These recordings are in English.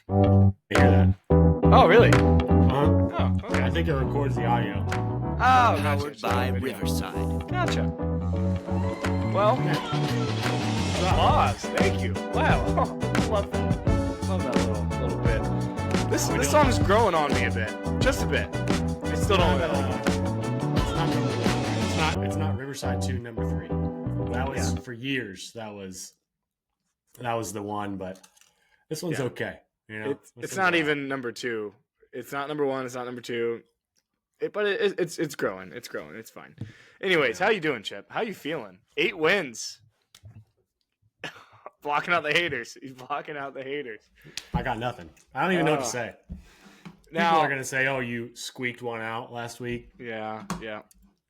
You hear that? Oh, really? Uh-huh. Oh, okay. I think it records the audio. Oh, gotcha. Powered So by video. Riverside. Gotcha. Well, pause. Thank you. Wow. Love that. Love that little bit. This song is growing on me a bit. Just a bit. I still don't know. It's not Riverside 2 number 3. That was for years. That was the one, but this one's okay. You know, It's not even number 2. It's not number 1. It's not number 2. But it's growing. It's growing. It's fine. Anyways, how you doing, Chip? How you feeling? 8 wins. Blocking out the haters. He's blocking out the haters. I got nothing. I don't even know what to say. Now People are gonna say, "Oh, you squeaked one out last week." Yeah.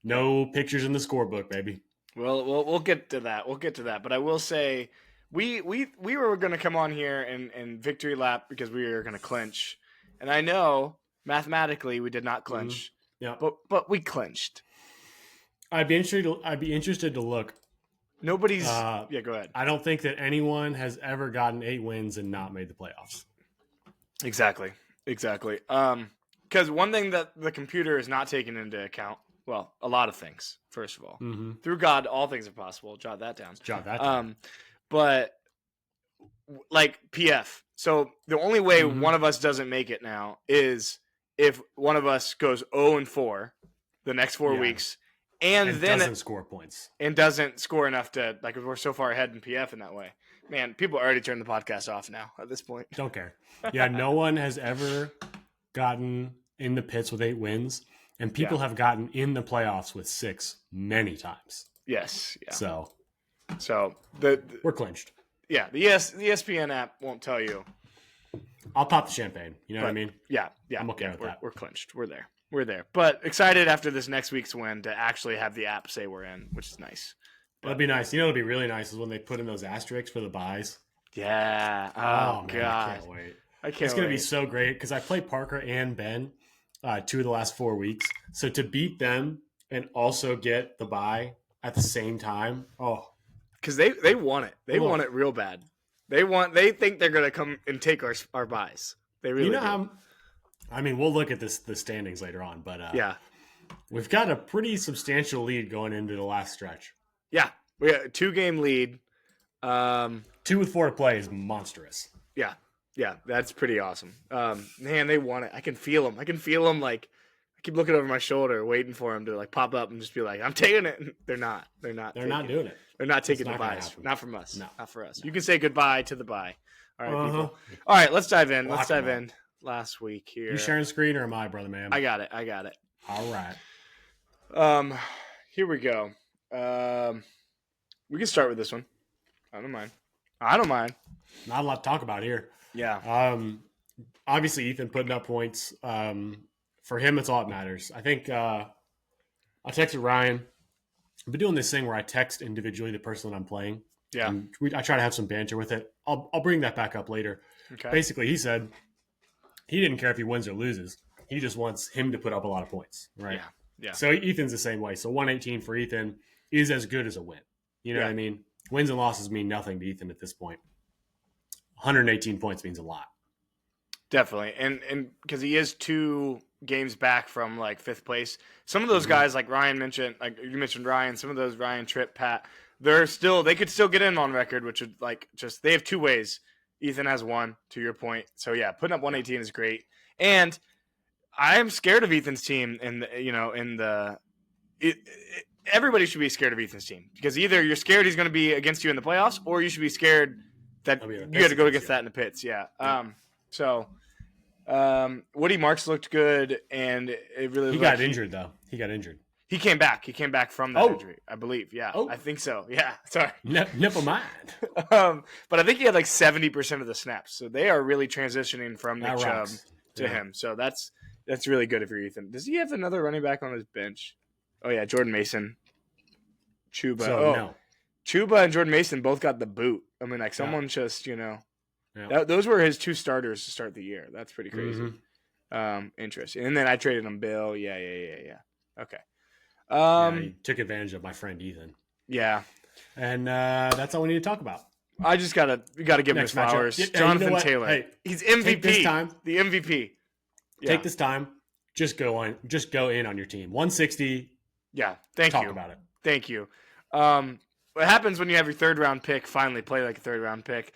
No pictures in the scorebook, baby. Well, we'll get to that. We'll get to that. But I will say, we were going to come on here and victory lap because we were going to clinch, and I know mathematically we did not clinch. Yeah, but we clinched. I'd be interested to look. Nobody's. Yeah, go ahead. I don't think that anyone has ever gotten 8 wins and not made the playoffs. Exactly. Because one thing that the computer is not taking into account, well, a lot of things. First of all, through God, all things are possible. Jot that down. But like PF. So the only way one of us doesn't make it now is if one of us goes 0-4 the next 4 weeks. And then doesn't score points. And doesn't score enough to, like, if we're so far ahead in PF in that way. Man, people already turned the podcast off now at this point. Don't care. Yeah, no one has ever gotten in the pits with 8 wins, and people have gotten in the playoffs with 6 many times. Yes. Yeah. So we're clinched. Yeah, the ESPN app won't tell you. I'll pop the champagne. You know what I mean? Yeah. I'm okay with that. We're clinched. We're there. But excited after this next week's win to actually have the app say we're in, which is nice. That'd be nice. You know, it'd be really nice is when they put in those asterisks for the buys. Yeah. Oh man, God. I can't wait. It's going to be so great because I played Parker and Ben 2 of the last 4 weeks. So to beat them and also get the buy at the same time, because they want it. They want it real bad. They think they're going to come and take our buys. They really do. I mean, we'll look at the standings later on, but we've got a pretty substantial lead going into the last stretch. Yeah, we got a 2-game lead. 2 with 4 to play is monstrous. Yeah, that's pretty awesome. Man, they want it. I can feel them. Like, I keep looking over my shoulder, waiting for them to like pop up and just be like, "I'm taking it." They're not. They're not doing it. They're not taking the buys. Not from us. No. Not for us. No. You can say goodbye to the buy. All right, people. All right, let's dive in. Last week here. You sharing screen or am I, brother man? I got it. All right. Here we go. We can start with this one. I don't mind. Not a lot to talk about here. Yeah. Obviously Ethan putting up points. For him, it's all that matters. I think I texted Ryan. I've been doing this thing where I text individually the person that I'm playing. Yeah. And I try to have some banter with it. I'll bring that back up later. Okay. Basically, he said he didn't care if he wins or loses. He just wants him to put up a lot of points, right? Yeah. So Ethan's the same way. So 118 for Ethan is as good as a win. You know what I mean? Wins and losses mean nothing to Ethan at this point. 118 points means a lot. Definitely. And because he is 2 games back from like 5th place. Some of those guys, like Ryan mentioned, like you mentioned Ryan, some of those Ryan, Tripp, Pat, they could still get in on record, which would they have 2 ways. Ethan has 1, to your point. So yeah, putting up 118 is great. And I'm scared of Ethan's team everybody should be scared of Ethan's team because either you're scared he's going to be against you in the playoffs or you should be scared that you got to go against that in the pits. Yeah. Woody Marks looked good and it really he got injured though. He got injured. He came back. He came back from that injury, I believe. Yeah, I think so. Yeah, sorry. Never mind. But I think he had like 70% of the snaps. So they are really transitioning from Nick Chubb to him. So that's really good if you're Ethan. Does he have another running back on his bench? Oh, yeah, Jordan Mason. Chuba. No. Chuba and Jordan Mason both got the boot. I mean, like someone just, those were his 2 starters to start the year. That's pretty crazy. Interesting. And then I traded him Bill. Yeah. Okay. He took advantage of my friend Ethan. Yeah. And that's all we need to talk about. I just gotta give him his flowers. Yeah, Jonathan you know Taylor. Hey, he's MVP. Take this time. The MVP. Yeah. Take this time. Just go in on your team. 160. Yeah. Thank you. Talk about it. Thank you. What happens when you have your third round pick finally play like a third round pick?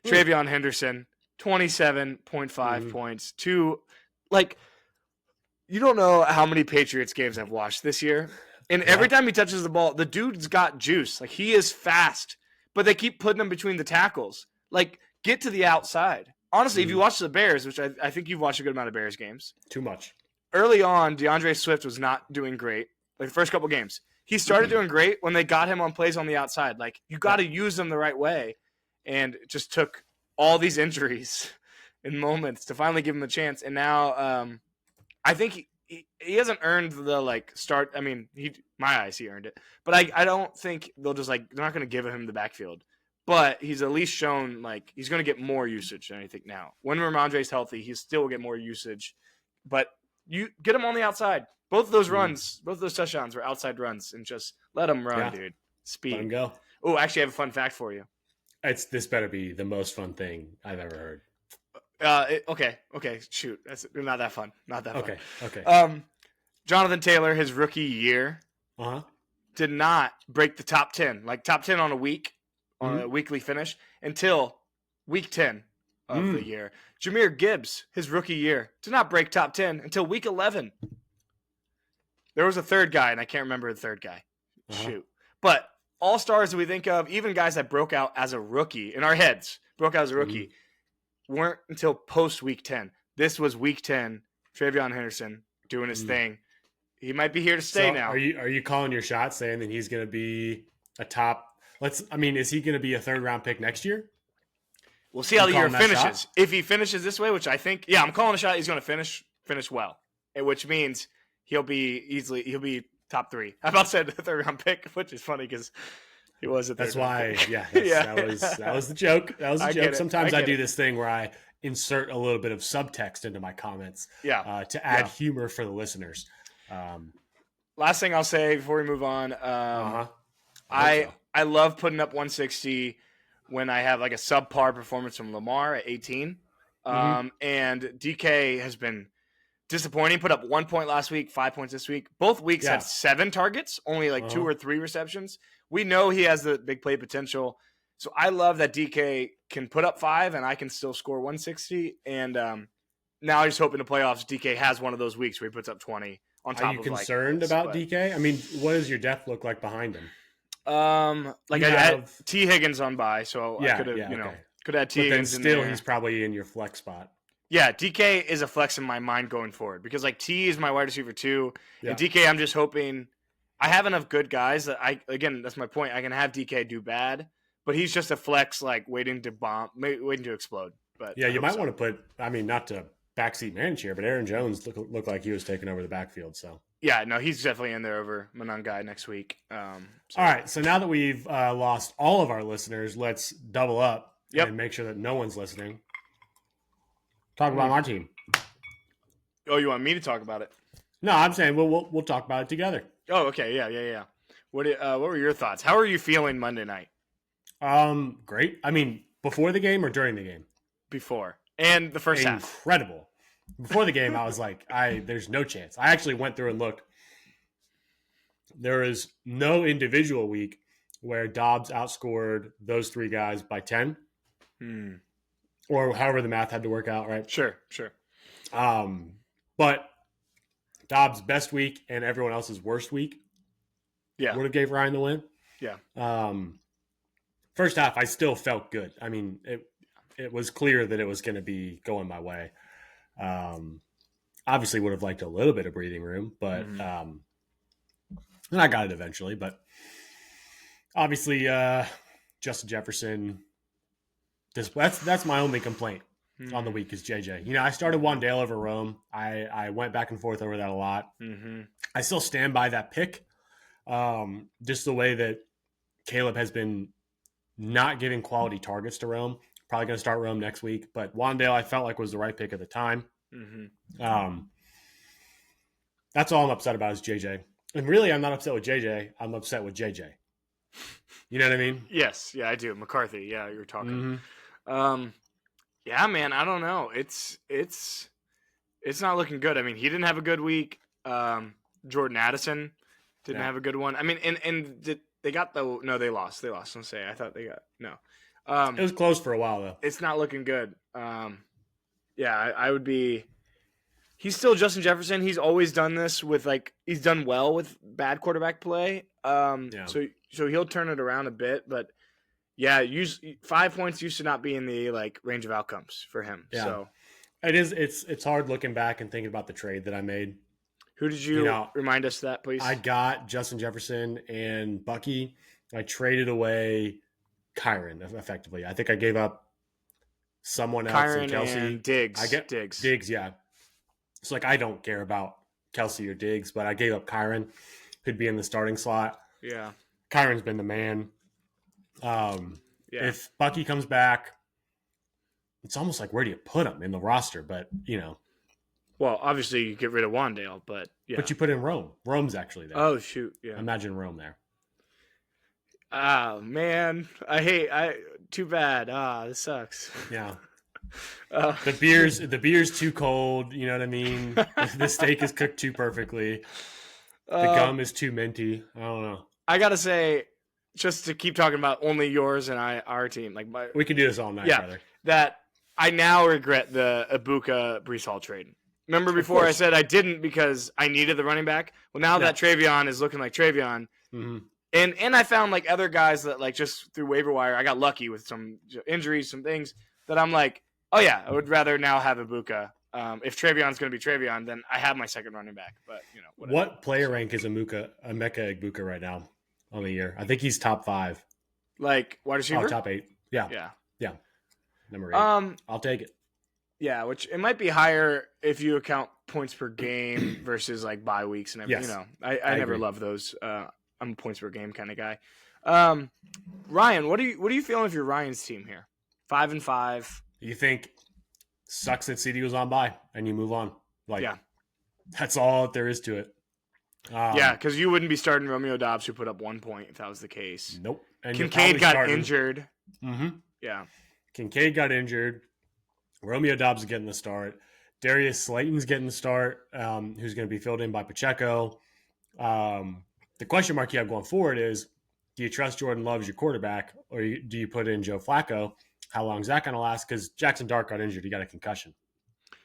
Travion Henderson, 27.5 points. You don't know how many Patriots games I've watched this year. And every time he touches the ball, the dude's got juice. Like, he is fast. But they keep putting him between the tackles. Like, get to the outside. Honestly, if you watch the Bears, which I think you've watched a good amount of Bears games. Too much. Early on, DeAndre Swift was not doing great. Like, the first couple games. He started doing great when they got him on plays on the outside. Like, you got to use them the right way. And it just took all these injuries in moments to finally give him a chance. And now I think he hasn't earned the, start. I mean, my eyes, he earned it. But I don't think they'll just, they're not going to give him the backfield. But he's at least shown, he's going to get more usage than I think now. When Ramondre's healthy, he still will get more usage. But you get him on the outside. Both of those runs, both of those touchdowns were outside runs, and just let him run, dude. Speed. Let him go. Oh, actually, I have a fun fact for you. This better be the most fun thing I've ever heard. Okay, shoot. That's not that fun. Not that fun. Okay. Jonathan Taylor, his rookie year, did not break the top 10, top 10 on a week, on a weekly finish, until week 10 of the year. Jahmyr Gibbs, his rookie year, did not break top 10 until week 11. There was a third guy, and I can't remember the third guy. Shoot. But all-stars that we think of, even guys that broke out as a rookie, in our heads, broke out as a rookie, weren't until post-week 10. This was week 10, Travion Henderson doing his thing. He might be here to stay now. Are you calling your shot saying that he's going to be a top – is he going to be a third-round pick next year? We'll see how the year finishes. If he finishes this way, which I think – I'm calling a shot he's going to finish well, which means – he'll be top 3. I about said the third round pick, which is funny because he was a third round pick. That was the joke. That was the joke. Sometimes I do this thing where I insert a little bit of subtext into my comments to add humor for the listeners. Last thing I'll say before we move on, I love putting up 160 when I have a subpar performance from Lamar at 18. And DK has been disappointing. Put up 1 point last week, 5 points this week. Both weeks had 7 targets, only 2 or 3 receptions. We know he has the big play potential. So I love that DK can put up 5 and I can still score 160. And now he's hoping the playoffs DK has one of those weeks where he puts up 20 on top of. Are you concerned about DK? I mean, what does your depth look like behind him? I had T. Higgins on bye, so I could have could have had T. Higgins in there. He's probably in your flex spot. Yeah, DK is a flex in my mind going forward because T is my wide receiver too, and DK I'm just hoping I have enough good guys that that's my point. I can have DK do bad, but he's just a flex waiting to bomb, waiting to explode. But you might want to put. Not to backseat manage here, but Aaron Jones looked like he was taking over the backfield. So yeah, no, he's definitely in there over Monangai next week. All right, so now that we've lost all of our listeners, let's double up and make sure that no one's listening. Talk about my team. Oh, you want me to talk about it? No, I'm saying we'll talk about it together. Oh, okay, yeah. What were your thoughts? How are you feeling Monday night? Great. I mean, before the game or during the game? Before and the first half. Incredible. Before the game, I was like, there's no chance. I actually went through and looked. There is no individual week where Dobbs outscored those 3 guys by 10. Or however the math had to work out, right? Sure. But Dobbs' best week and everyone else's worst week would have gave Ryan the win. Yeah. First half, I still felt good. I mean, it was clear that it was going to be going my way. Obviously would have liked a little bit of breathing room, but and I got it eventually. But obviously, Justin Jefferson. That's my only complaint on the week is JJ. I started Wan'Dale over Rome. I went back and forth over that a lot. I still stand by that pick. Just the way that Caleb has been not giving quality targets to Rome. Probably going to start Rome next week. But Wan'Dale I felt like was the right pick at the time. That's all I'm upset about is JJ. And really, I'm not upset with JJ. I'm upset with JJ. You know what I mean? Yes, yeah, I do. McCarthy, yeah, you were talking. Yeah, man, I don't know. It's not looking good. I mean, he didn't have a good week. Jordan Addison didn't have a good one. I mean, and they got they lost. They lost. Don't say. I thought they got no. It was close for a while though. It's not looking good. Yeah, I would be. He's still Justin Jefferson. He's always done this with he's done well with bad quarterback play. So he'll turn it around a bit, but yeah, 5 points used to not be in the range of outcomes for him. Yeah. So it is. It's hard looking back and thinking about the trade that I made. Who did you remind us of that, please? I got Justin Jefferson and Bucky. I traded away Kyron effectively. I think I gave up someone else Kyron and Kelsey. And Diggs. I get Diggs, yeah. It's I don't care about Kelsey or Diggs, but I gave up Kyron, who'd be in the starting slot. Yeah. Kyron's been the man. If Bucky comes back, it's almost where do you put him in the roster? But, Well, obviously you get rid of Wandale, but yeah. But you put in Rome. Rome's actually there. Oh, shoot. Yeah. Imagine Rome there. Oh, man. Too bad. This sucks. Yeah. The beer's too cold. You know what I mean? The steak is cooked too perfectly. The gum is too minty. I don't know. I gotta say, just to keep talking about only yours and our team, we can do this all night, brother. That I now regret the Ibuka Breece Hall trade. Remember before I said I didn't because I needed the running back? Well, now that Travion is looking like Travion, and I found other guys that just through waiver wire, I got lucky with some injuries, some things that I'm oh yeah, I would rather now have Ibuka. If Travion's going to be Travion, then I have my second running back. But whatever. What player rank is Emeka Egbuka right now on the year? I think he's top 5. Wide receiver? Top 8. Yeah. Number 8. I'll take it. Yeah, which it might be higher if you account points per game versus bye weeks and everything. Yes. I never love those. I'm a points per game kind of guy. Ryan, what are you feeling with your Ryan's team here? 5-5. You think sucks that CD was on bye and you move on? That's all there is to it. Because you wouldn't be starting Romeo Doubs, who put up 1 point if that was the case. Nope. And Kincaid got injured. Mm-hmm. Yeah. Kincaid got injured. Romeo Doubs is getting the start. Darius Slayton's getting the start, who's going to be filled in by Pacheco. The question mark you have going forward is, do you trust Jordan Love as your quarterback, or do you put in Joe Flacco? How long is that going to last? Because Jackson Dart got injured. He got a concussion.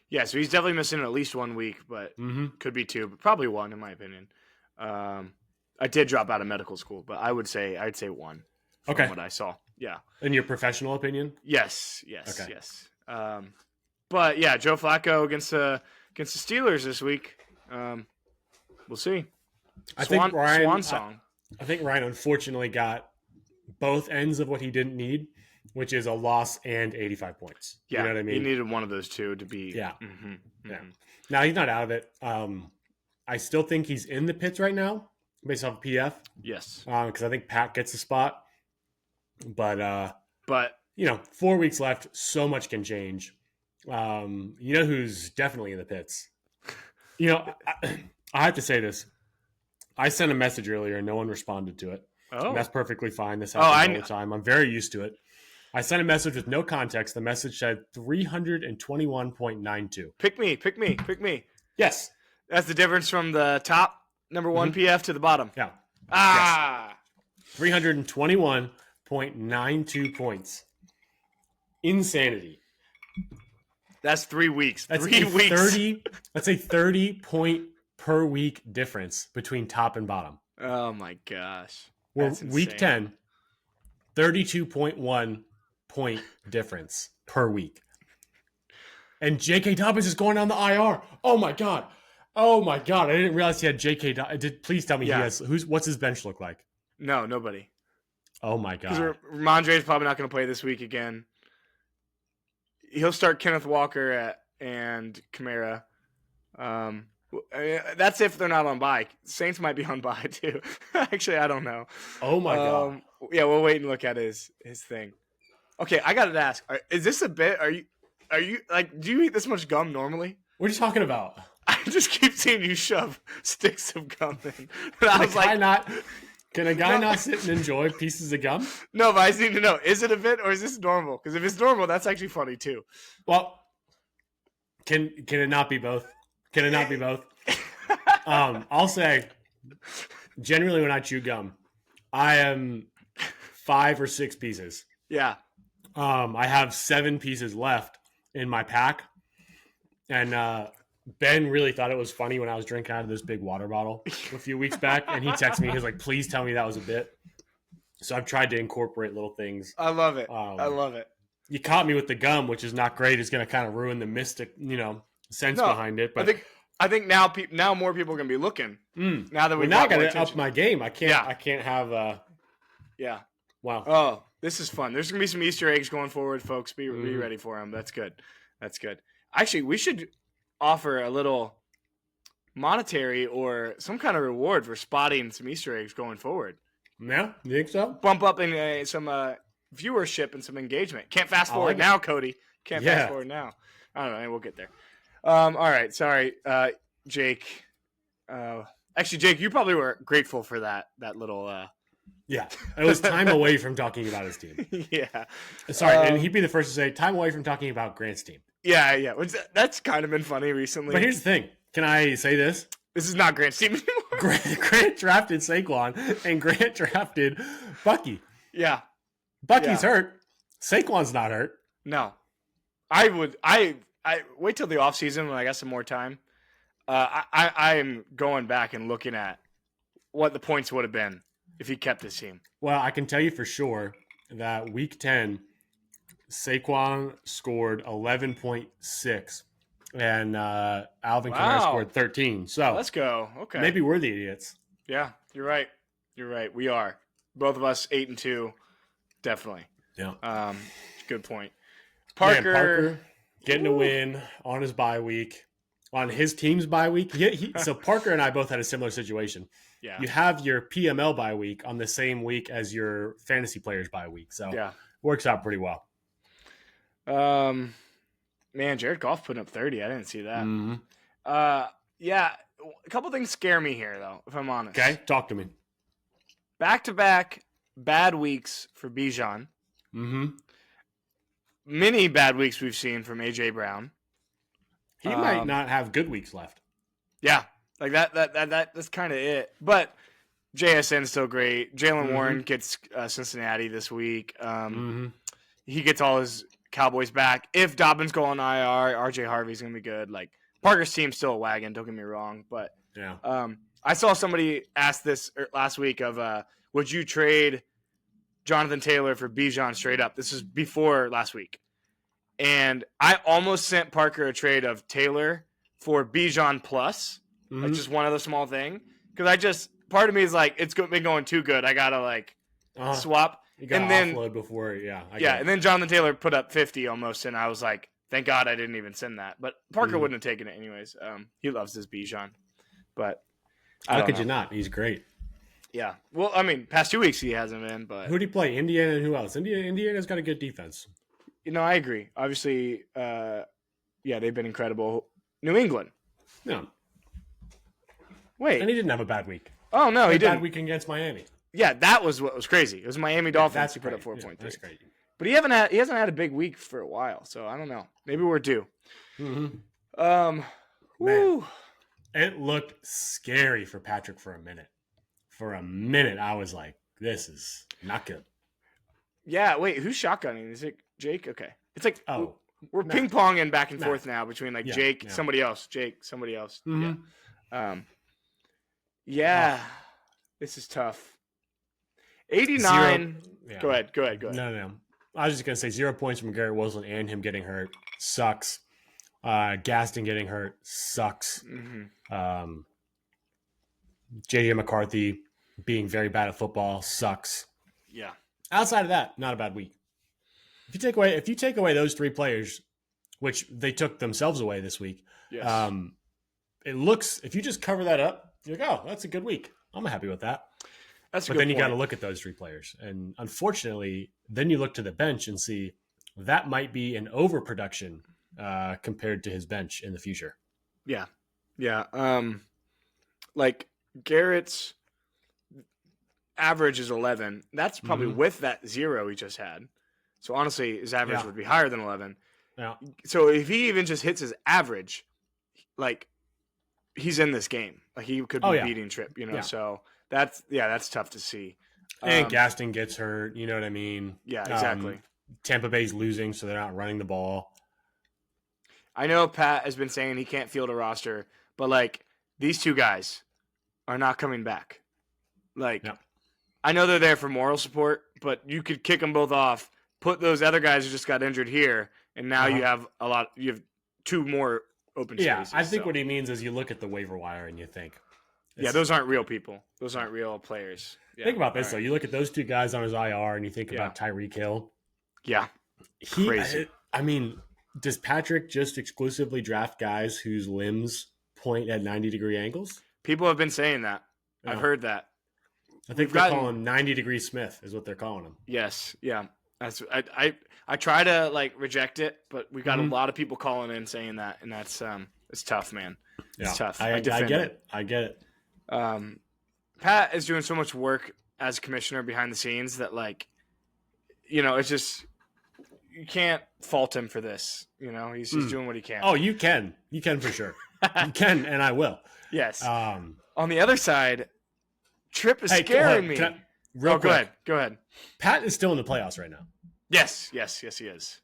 Yeah, so he's definitely missing at least 1 week, but could be 2, but probably 1 in my opinion. I did drop out of medical school, but I'd say 1 from what I saw. Yeah. In your professional opinion? Yes. But yeah, Joe Flacco against the Steelers this week. We'll see. Swan song. I think Ryan unfortunately got both ends of what he didn't need, which is a loss and 85 points. Yeah, you know what I mean? He needed one of those two to be. Yeah. Yeah. Now he's not out of it. I still think he's in the pits right now, based off of PF. Yes. Because I think Pat gets the spot. But 4 weeks left. So much can change. You know who's definitely in the pits? I have to say this. I sent a message earlier and no one responded to it. Oh. And that's perfectly fine. This happens all the time. I'm very used to it. I sent a message with no context. The message said 321.92. Pick me. Yes. That's the difference from the top number 1 PF to the bottom. Yeah. Yes. 321.92 points. Insanity. That's 3 weeks. That's 3 weeks. That's a 30-point per week difference between top and bottom. Oh my gosh. Well, week 10, 32.1 point difference per week. And J.K. Dobbins is going on the IR. Oh my God. I didn't realize he had J.K. Dobbins. Please tell me he has. What's his bench look like? No, nobody. Oh my God. Because Ramondre is probably not going to play this week again. He'll start Kenneth Walker and Kamara. That's if they're not on bye. Saints might be on bye too. Actually, I don't know. Oh my God. Yeah, we'll wait and look at his thing. Okay, I got to ask. Is this a bit? Are you do you eat this much gum normally? What are you talking about? I just keep seeing you shove sticks of gum in. And I was Can Can a guy not sit and enjoy pieces of gum? No, but I just need to know, is it a bit or is this normal? Because if it's normal, that's actually funny too. Well, can it not be both? Can it not be both? I'll say, generally when I chew gum, I am 5 or 6 pieces. Yeah. I have 7 pieces left in my pack. And Ben really thought it was funny when I was drinking out of this big water bottle a few weeks back. And he texted me. He was like, please tell me that was a bit. So I've tried to incorporate little things. I love it. I love it. You caught me with the gum, which is not great. It's going to kind of ruin the mystic, sense behind it. But I think now more people are going to be looking. Now that we've got to up my game. I can't have. Yeah. Wow. Oh, this is fun. There's going to be some Easter eggs going forward, folks. Be ready for them. That's good. That's good. Actually, we should offer a little monetary or some kind of reward for spotting some Easter eggs going forward. Yeah, you think so? Bump up in some viewership and some engagement. Can't fast forward now, Cody. Can't fast forward now. I don't know. We'll get there. All right. Sorry, Jake. Actually, Jake, you probably were grateful for that little. Yeah, it was time away from talking about his team. Yeah. Sorry, and he'd be the first to say time away from talking about Grant's team. Yeah. That's kind of been funny recently. But here's the thing. Can I say this? This is not Grant's team anymore. Grant drafted Saquon, and Grant drafted Bucky. Yeah. Bucky's hurt. Saquon's not hurt. No. I wait till the offseason when I got some more time. I am going back and looking at what the points would have been if he kept his team. Well, I can tell you for sure that week 10, Saquon scored 11.6, and Alvin Kamara scored 13. So let's go. Okay. Maybe we're the idiots. Yeah, you're right. You're right. We are. Both of us 8-2. Definitely. Yeah. Good point. Parker getting a win on his bye week, on his team's bye week. So Parker and I both had a similar situation. Yeah. You have your PML bye week on the same week as your fantasy players bye week. So works out pretty well. Man, Jared Goff putting up 30. I didn't see that. Mm-hmm. Yeah. A couple things scare me here, though, if I'm honest. Okay, talk to me. Back-to-back bad weeks for Bijan. Mm-hmm. Many bad weeks we've seen from A.J. Brown. He might not have good weeks left. Yeah. Like that's kind of it. But JSN's still great. Jalen Warren gets Cincinnati this week. He gets all his Cowboys back. If Dobbins go on IR, RJ Harvey's going to be good. Like, Parker's team's still a wagon, don't get me wrong. But I saw somebody ask this last week of would you trade Jonathan Taylor for Bijan straight up? This is before last week. And I almost sent Parker a trade of Taylor for Bijan plus. Like just one other small thing. Because part of me is like, it's been going too good. I got to swap. You got to offload before, and then Jonathan Taylor put up 50 almost, and I was like, thank God I didn't even send that. But Parker wouldn't have taken it anyways. He loves his Bijan. But how could you not? He's great. Yeah. Well, I mean, past 2 weeks he hasn't been, but who'd he play? Indiana and who else? Indiana's got a good defense. I agree. Obviously, they've been incredible. New England. No. Wait. And he didn't have a bad week. Oh, no, he didn't. Bad week against Miami. Yeah, that was what was crazy. It was Miami Dolphins who put up 4.3. Yeah, that's crazy. But he hasn't had a big week for a while, so I don't know. Maybe we're due. Man, it looked scary for Patrick for a minute. For a minute, I was like, this is not good. Yeah, wait, who's shotgunning? Is it Jake? Okay. It's like, we're ping-ponging back and forth now between like Jake, somebody else, Jake, somebody else. This is tough. 89. Go ahead. No. I was just going to say 0 points from Garrett Wilson and him getting hurt. Sucks. Gaston getting hurt. Sucks. J.J. McCarthy being very bad at football. Sucks. Yeah. Outside of that, not a bad week. If you take away those 3 players, which they took themselves away this week, it looks, if you just cover that up, you're like, oh, that's a good week. I'm happy with that. But then you got to look at those 3 players. And unfortunately, then you look to the bench and see that might be an overproduction compared to his bench in the future. Yeah. Like Garrett's average is 11. That's probably with that 0 he just had. So honestly, his average would be higher than 11. Yeah. So if he even just hits his average, like he's in this game. Like he could be beating Tripp, you know. Yeah. So that's tough to see. And Gaston gets hurt. You know what I mean? Yeah, exactly. Tampa Bay's losing, so they're not running the ball. I know Pat has been saying he can't field a roster, but like these two guys are not coming back. Like, I know they're there for moral support, but you could kick them both off, put those other guys who just got injured here, and now you have you have 2 more open spaces. Yeah, I think what he means is you look at the waiver wire and you think. Yeah, those aren't real people. Those aren't real players. Yeah. Think about this, though. You look at those 2 guys on his IR and you think about Tyreek Hill. Yeah. Crazy. I mean, does Patrick just exclusively draft guys whose limbs point at 90-degree angles? People have been saying that. Yeah. I've heard that. I think they're calling him 90-degree Smith is what they're calling him. Yes, yeah. That's I try to like reject it, but we've got a lot of people calling in saying that, and that's it's tough, man. It's tough. I get it. I get it. Pat is doing so much work as commissioner behind the scenes that like, you know, it's just you can't fault him for this. You know, he's doing what he can. Oh, you can for sure. You can, and I will. Yes. On the other side, Tripp is scaring me. Go ahead. Pat is still in the playoffs right now. Yes, he is.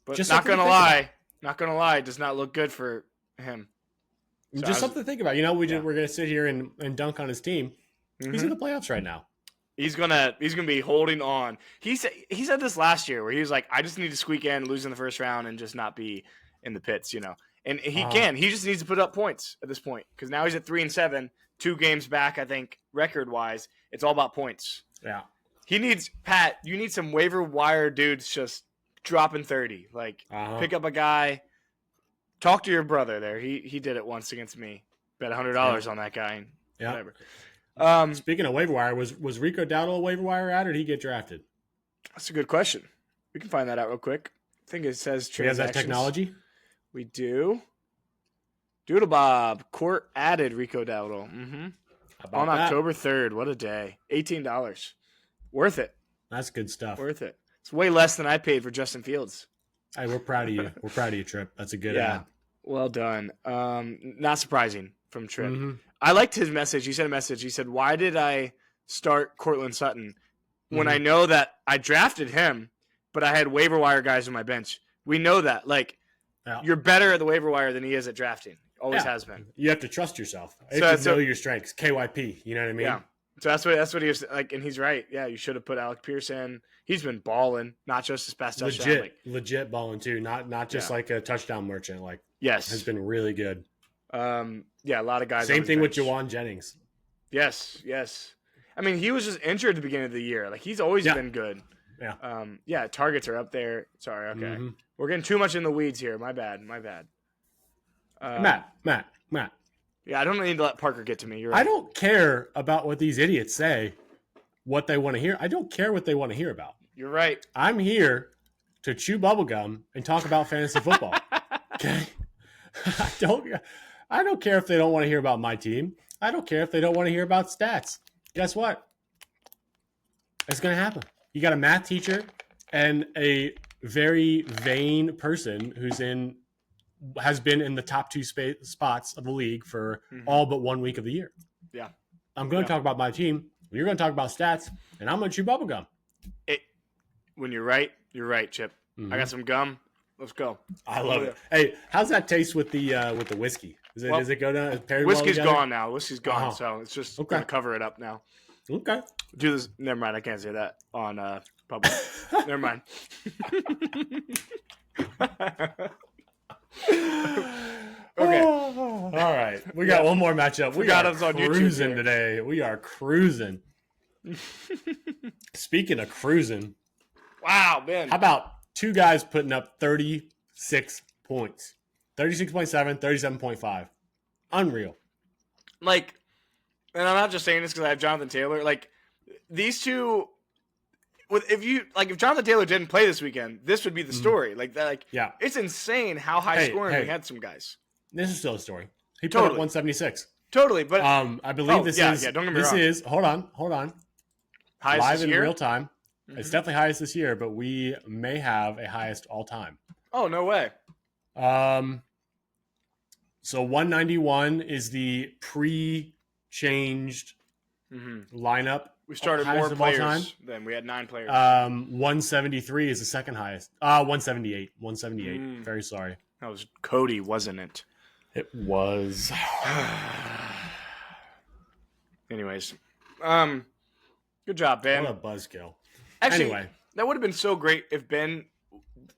But just not gonna lie, does not look good for him. So just something to think about. You know, we're gonna sit here and dunk on his team. He's in the playoffs right now. He's gonna be holding on. He said this last year where he was like, I just need to squeak in, lose in the first round, and just not be in the pits, you know. And he can. He just needs to put up points at this point because now he's at 3-7, 2 games back, I think, record wise. It's all about points. Yeah. He needs Pat. You need some waiver wire dudes just dropping 30. Like pick up a guy. Talk to your brother there. He did it once against me. Bet $100 on that guy. Yeah. Whatever. Speaking of waiver wire, was Rico Dowdle a waiver wire ad or did he get drafted? That's a good question. We can find that out real quick. I think it says transactions. He has that technology? We do. Doodle Bob. Court added Rico Dowdle. Mm-hmm. On October 3rd. What a day. $18. Worth it. That's good stuff. Worth it. It's way less than I paid for Justin Fields. Hey, we're proud of you. We're proud of you, Tripp. That's a good ad. Well done. Not surprising from Tripp. Mm-hmm. I liked his message. He sent a message. He said, why did I start Cortland Sutton when I know that I drafted him, but I had waiver wire guys on my bench? We know that. Like, you're better at the waiver wire than he is at drafting. Always has been. You have to trust yourself. You have to know your strengths. KYP. You know what I mean? Yeah. So that's what he was like, and he's right. Yeah, you should have put Alec Pierce in. He's been balling, not just his past touchdown. Legit balling too. Not just like a touchdown merchant. Like has been really good. A lot of guys. Same thing with Jawan Jennings. Yes. I mean, he was just injured at the beginning of the year. Like he's always been good. Yeah. Targets are up there. Sorry. Okay. We're getting too much in the weeds here. My bad. Matt. Yeah, I don't need to let Parker get to me. You're right. I don't care about what these idiots say, what they want to hear. I don't care what they want to hear about. You're right. I'm here to chew bubblegum and talk about fantasy football. Okay? I don't care if they don't want to hear about my team. I don't care if they don't want to hear about stats. Guess what? It's going to happen. You got a math teacher and a very vain person has been in the top 2 spots of the league for all but 1 week of the year. Yeah. I'm going to talk about my team. You're going to talk about stats, and I'm going to chew bubblegum. When you're right, Chip. I got some gum. Let's go. I love it. Hey, how's that taste with the whiskey? Does it go down? Whiskey's gone now. Whiskey's gone, so it's just going to cover it up now. Okay. Do this. Never mind. I can't say that on public. Never mind. Okay. All right. We got one more matchup. We got us on cruising today. We are cruising. Speaking of cruising. Wow, man. How about 2 guys putting up 36 points? 36.7, 37.5. Unreal. Like, and I'm not just saying this because I have Jonathan Taylor. Like, these two, if Jonathan Taylor didn't play this weekend, this would be the story. Like that. Like, it's insane how high scoring we had some guys. This is still a story. He put up 176. Totally, but I believe this is. Yeah, don't get me wrong. Hold on. Highest live this in year? real time. Mm-hmm. It's definitely highest this year, but we may have a highest all time. Oh, no way. So 191 is the pre-changed lineup. We started more players than we had 9 players. 173 is the second highest. 178. 178. Very sorry. That was Cody, wasn't it? It was. Anyways, good job, Ben. What a buzzkill. Actually, anyway, that would have been so great if Ben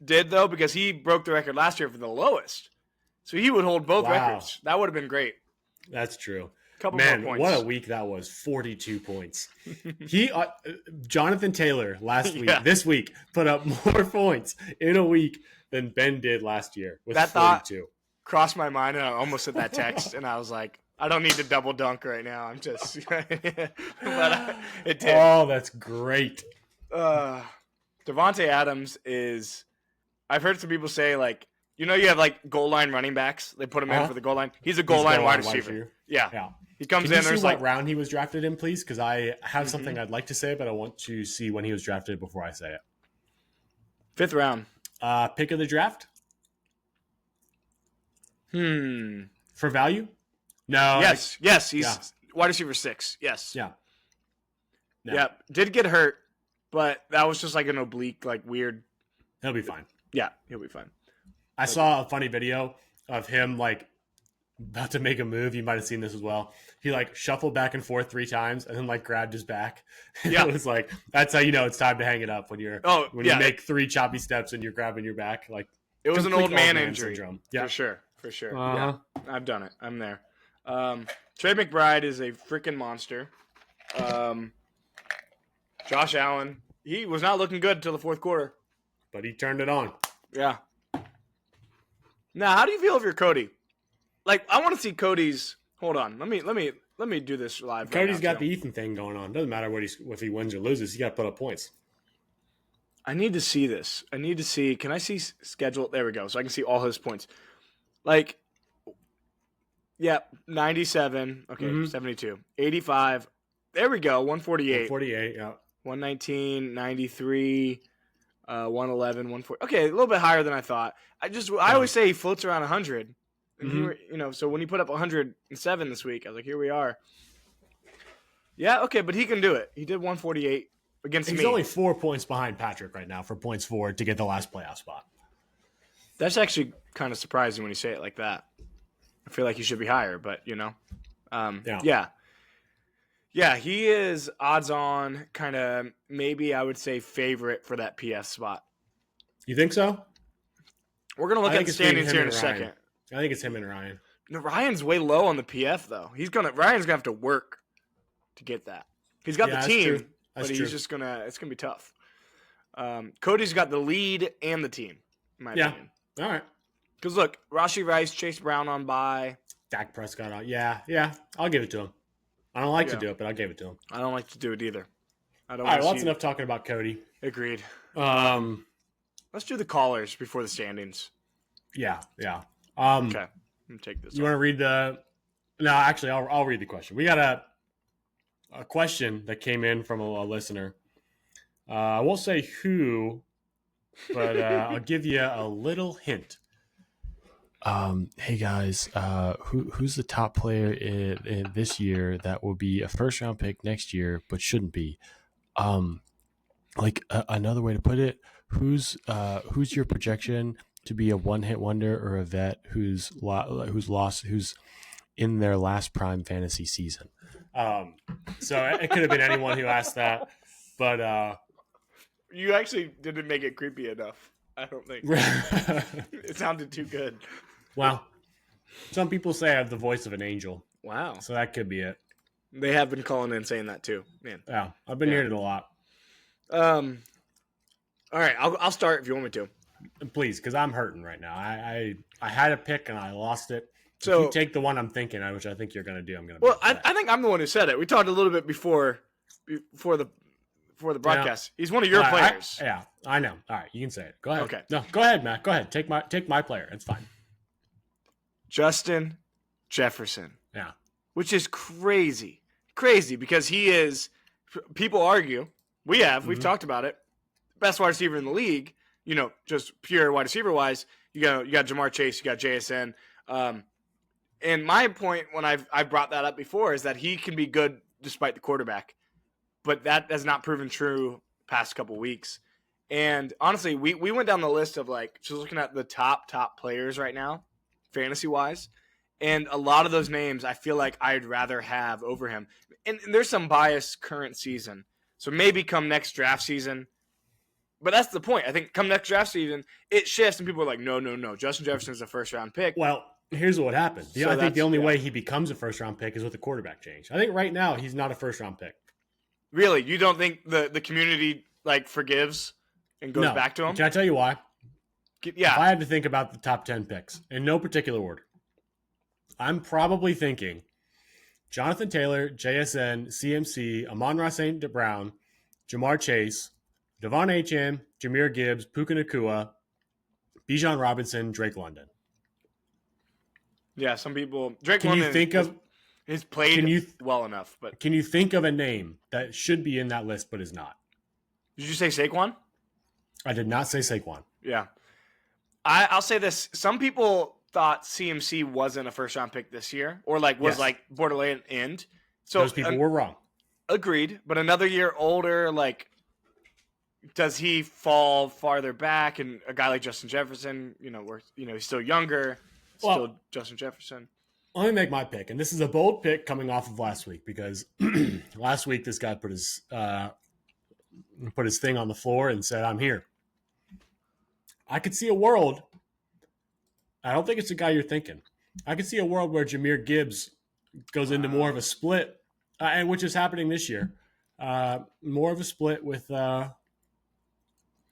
did, though, because he broke the record last year for the lowest. So he would hold both records. That would have been great. That's true. Couple Man, more points. what a week that was. 42 points. Jonathan Taylor last week, this week, put up more points in a week than Ben did last year with that 42. Thought crossed my mind, and I almost said that text, and I was like, I don't need to double dunk right now. I'm just but it did. Oh, that's great. Devontae Adams is – I've heard some people say, like, you have, like, goal line running backs. They put him in for the goal line. He's a goal line wide receiver. Yeah. He comes in. Can you see what round he was drafted in, please? Because I have something I'd like to say, but I want to see when he was drafted before I say it. 5th round. Pick of the draft? For value? No. Yes. He's wide receiver 6. Yes. Yeah. No. Yeah. Did get hurt, but that was just like an oblique, like weird. He'll be fine. Yeah, he'll be fine. I saw a funny video of him like about to make a move. You might have seen this as well. He like shuffled back and forth 3 times and then like grabbed his back. Yeah. It was like, that's how you know it's time to hang it up when you make 3 choppy steps and you're grabbing your back. Like it was an old man injury. Syndrome. Yeah. For sure. Yeah. I've done it. I'm there. Trey McBride is a freaking monster. Josh Allen, he was not looking good until the 4th quarter. But he turned it on. Yeah. Now, how do you feel if you're Cody? Like, I want to see Cody's. Hold on. Let me do this live. Cody's got the Ethan thing going on. Doesn't matter if he wins or loses. He got to put up points. I need to see this. I need to see. Can I see schedule? There we go. So I can see all his points. Like, yeah, 97. Okay, 72, 85. There we go. 148. 148. Yeah. 119, 93. 111, 140. Okay, a little bit higher than I thought. I always say he floats around 100. And here, so when he put up 107 this week, I was like, here we are. Yeah, okay, but he can do it. He did 148 against me. He's only 4 points behind Patrick right now for points forward to get the last playoff spot. That's actually kind of surprising when you say it like that. I feel like he should be higher, but Yeah, he is odds on, kind of maybe I would say favorite for that PS spot. You think so? We're going to look at the standings here in a second. I think it's him and Ryan. No, Ryan's way low on the PF, though. Ryan's going to have to work to get that. He's got the team, but he's just going to – it's going to be tough. Cody's got the lead and the team, in my opinion. All right. Because, look, Rashee Rice, Chase Brown on bye. Dak Prescott on. Yeah. I'll give it to him. I don't like to do it, but I'll give it to him. I don't like to do it either. All right, well, that's enough talking about Cody. Agreed. Let's do the callers before the standings. Yeah. Okay. Let me take this. You want to read the? No, actually, I'll read the question. We got a question that came in from a listener. I won't say who, but I'll give you a little hint. Hey guys, who's the top player in this year that will be a first round pick next year but shouldn't be? Another way to put it, who's your projection to be a one-hit wonder or a vet who's in their last prime fantasy season? So it could have been anyone who asked that, but you actually didn't make it creepy enough. I don't think it sounded too good. Well, some people say I have the voice of an angel. Wow. So that could be it. They have been calling in saying that too, man. Yeah, I've been hearing it a lot. All right, I'll start if you want me to. Please, because I'm hurting right now. I had a pick and I lost it. So if you take the one I'm thinking, which I think you're going to do, I'm going to. Well, I think I'm the one who said it. We talked a little bit before the broadcast. He's one of your players. I know. All right, you can say it. Go ahead. Okay. No, go ahead, Matt. Go ahead. Take my player. It's fine. Justin Jefferson. Yeah. Which is crazy because he is. People argue We have. Mm-hmm. We've talked about it. Best wide receiver in the league, just pure wide receiver wise. You got Jamar Chase, you got JSN. And my point when I've brought that up before is that he can be good despite the quarterback. But that has not proven true past couple weeks. And honestly, we went down the list of just looking at the top players right now, fantasy-wise. And a lot of those names I feel like I'd rather have over him. And there's some bias current season. So maybe come next draft season. But that's the point. I think come next draft season, it shifts and people are like, no. Justin Jefferson's a first-round pick. Well, here's what happened. I think the only way he becomes a first-round pick is with a quarterback change. I think right now he's not a first-round pick. Really? You don't think the community forgives and goes back to him? Can I tell you why? Yeah. If I had to think about the top 10 picks in no particular order, I'm probably thinking Jonathan Taylor, JSN, CMC, Amon-Ra St. Brown, Jamar Chase, Devon Achane, Jahmyr Gibbs, Puka Nacua, Bijan Robinson, Drake London. Yeah, some people. Drake London he's played well enough, but can you think of a name that should be in that list but is not? Did you say Saquon? I did not say Saquon. Yeah, I'll say this: some people thought CMC wasn't a first-round pick this year, or was borderline end. So those people were wrong. Agreed, but another year older, does he fall farther back? And a guy like Justin Jefferson, he's still younger. Still Justin Jefferson. Let me make my pick, and this is a bold pick coming off of last week because last week this guy put his thing on the floor and said, "I'm here." I could see a world. I don't think it's the guy you're thinking. I could see a world where Jahmyr Gibbs goes into more of a split, and which is happening this year. More of a split with. I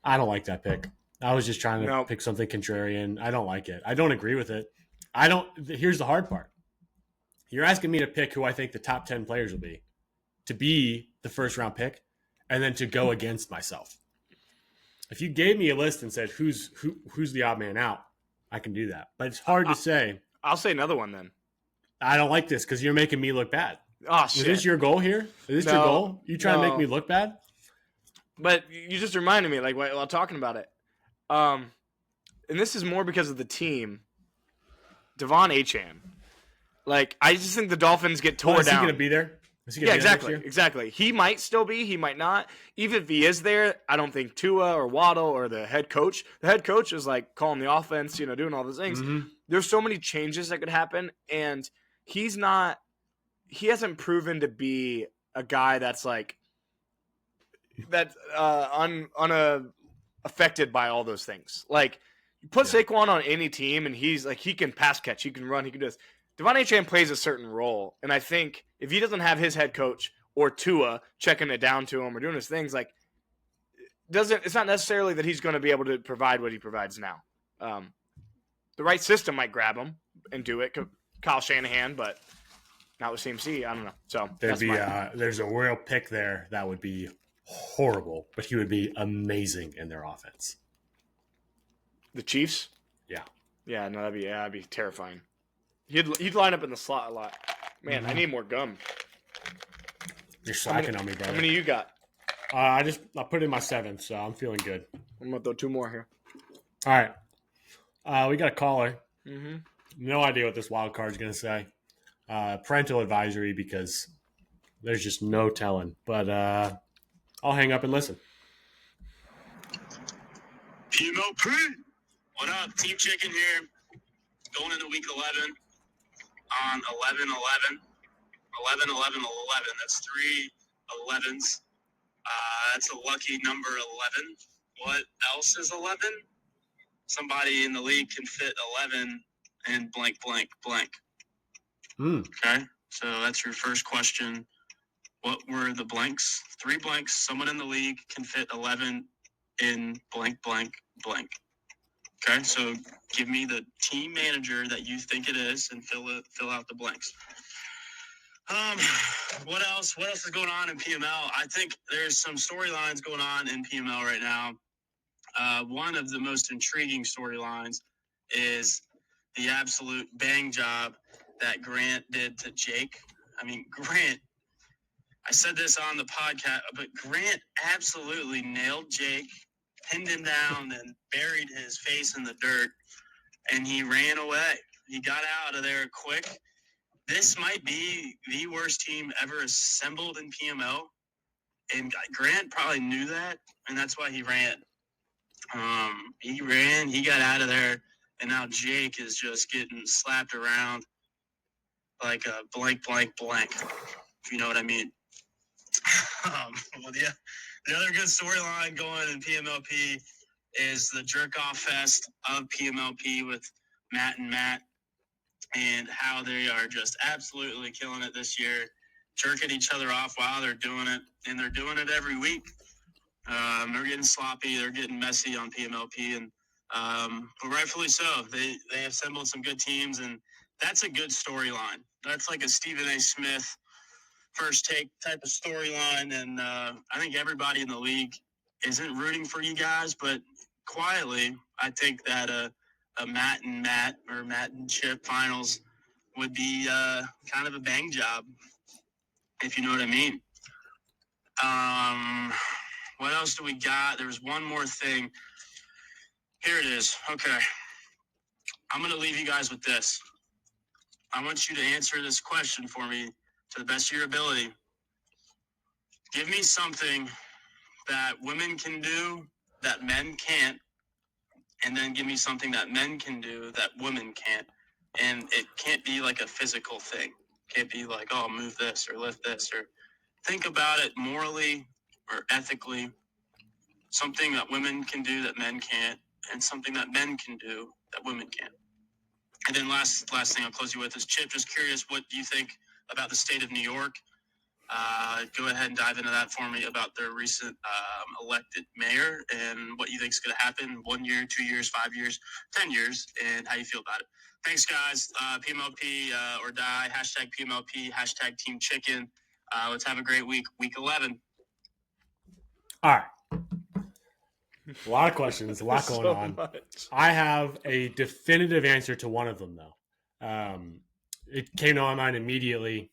don't like that pick. I was just trying to pick something contrarian. I don't like it. I don't agree with it. Here's the hard part. You're asking me to pick who I think the top 10 players will be, to be the first round pick, and then to go against myself. If you gave me a list and said who's the odd man out, I can do that. But it's hard to say. I'll say another one then. I don't like this because you're making me look bad. Oh, shit. Is this your goal here? Is this your goal? You trying to make me look bad? But you just reminded me, while talking about it. And this is more because of the team. Devon Achane. I just think the Dolphins get tore down. Is he going to be there? Exactly. He might still be. He might not. Even if he is there, I don't think Tua or Waddle or the head coach. The head coach is calling the offense, doing all those things. Mm-hmm. There's so many changes that could happen, and he hasn't proven to be a guy that's affected by all those things. You put Saquon on any team, and he's he can pass catch, he can run, he can do this. Devon Achane plays a certain role, and I think if he doesn't have his head coach or Tua checking it down to him or doing his things, it's not necessarily that he's going to be able to provide what he provides now. The right system might grab him and do it, Kyle Shanahan, but not with CMC. I don't know. So there's a real pick there that would be horrible, but he would be amazing in their offense. The Chiefs? Yeah. Yeah, no, that'd be terrifying. He'd line up in the slot a lot. Man, mm-hmm. I need more gum. You're slacking on me, brother. How many you got? I put in my 7th, so I'm feeling good. I'm gonna throw 2 more here. All right. We got a caller. Mm-hmm. No idea what this wild card is gonna say. Parental advisory because there's just no telling. But I'll hang up and listen. PMOP. What up? Team Chicken here. Going into week 11 on 11-11. 11-11-11. That's 3 11s. That's a lucky number 11. What else is 11? Somebody in the league can fit 11 and blank, blank, blank. Okay? So that's your first question. What were the blanks? 3 blanks. Someone in the league can fit 11 in blank, blank, blank. Okay, so give me the team manager that you think it is and fill out the blanks. What else? What else is going on in PML? I think there's some storylines going on in PML right now. One of the most intriguing storylines is the absolute bang job that Grant did to Jake. I mean, Grant I said this on the podcast, but Grant absolutely nailed Jake, pinned him down, and buried his face in the dirt, and he ran away. He got out of there quick. This might be the worst team ever assembled in PML, and Grant probably knew that, and that's why he ran. He got out of there, and now Jake is just getting slapped around like a blank, if you know what I mean. The other good storyline going in PMLP is the jerk-off fest of PMLP with Matt and how they are just absolutely killing it this year, jerking each other off while they're doing it, and they're doing it every week. They're getting sloppy, they're getting messy on PMLP, and but rightfully so. They assembled some good teams, and that's a good storyline. That's like a Stephen A. Smith first take type of storyline, and I think everybody in the league isn't rooting for you guys, but quietly, I think that a Matt and Chip finals would be kind of a bang job, if you know what I mean. What else do we got? There was one more thing. Here it is. Okay. I'm going to leave you guys with this. I want you to answer this question for me to the best of your ability. Give me something that women can do that men can't, and then give me something that men can do that women can't. And it can't be like a physical thing. It can't be like, oh, move this or lift this, or think about it morally or ethically. Something that women can do that men can't, and something that men can do that women can't. And then last thing I'll close you with is, Chip, just curious, what do you think about the state of New York? Go ahead and dive into that for me about their recent elected mayor and what you think is going to happen 1 year, 2 years, 5 years, 10 years, and how you feel about it. Thanks, guys. PMLP or die. Hashtag PMLP. Hashtag Team Chicken. Let's have a great week. Week 11. All right. A lot of questions, a lot going on. Much. I have a definitive answer to one of them, though. It came to my mind immediately.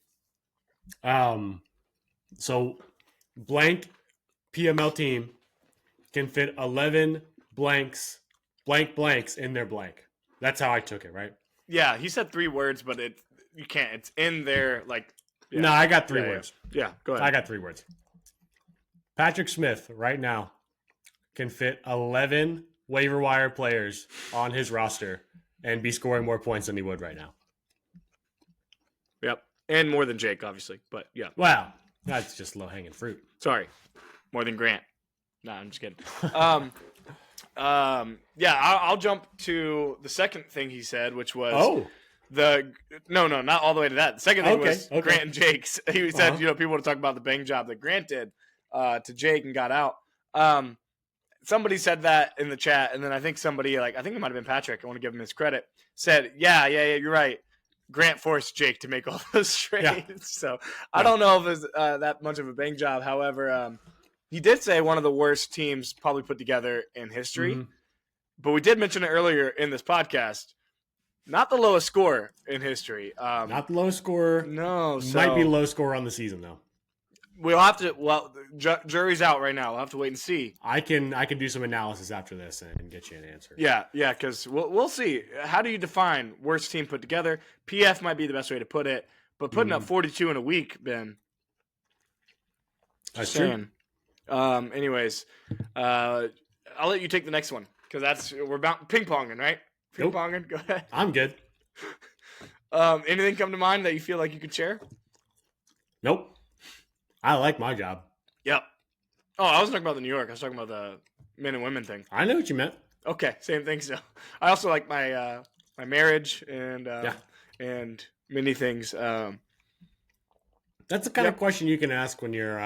So blank PML team can fit 11 blanks in their blank. That's how I took it, right? Yeah, he said 3 words, but you can't. It's in there, like. Yeah. No, I got 3 words. Yeah, go ahead. I got 3 words. Patrick Smith, right now, can fit 11 waiver wire players on his roster and be scoring more points than he would right now. Yep. And more than Jake, obviously. But, yeah. Wow. That's just low-hanging fruit. Sorry. More than Grant. No, I'm just kidding. Yeah, I'll jump to the second thing he said, which was No, not all the way to that. The second thing was Grant and Jake's. He said, people want to talk about the bang job that Grant did to Jake and got out. Somebody said that in the chat, and then I think somebody, I think it might have been Patrick, I want to give him his credit, said, yeah, you're right. Grant forced Jake to make all those trades. Yeah. So I don't know if it's that much of a bang job. However, he did say one of the worst teams probably put together in history. Mm-hmm. But we did mention it earlier in this podcast. Not the lowest score in history. Not the lowest score. No. Might be low score on the season, though. We'll have to. Well, jury's out right now. We'll have to wait and see. I can do some analysis after this and get you an answer. Yeah, because we'll see. How do you define worst team put together? PF might be the best way to put it, but putting up 42 in a week, Ben. That's true. Anyways, I'll let you take the next one because we're about ping-ponging, right? Ping-ponging. Go ahead. I'm good. Anything come to mind that you feel like you could share? Nope. I like my job. Yep. Oh, I wasn't talking about the New York. I was talking about the men and women thing. I know what you meant. Okay, same thing. So I also like my my marriage and many things. That's the kind of question you can ask when you're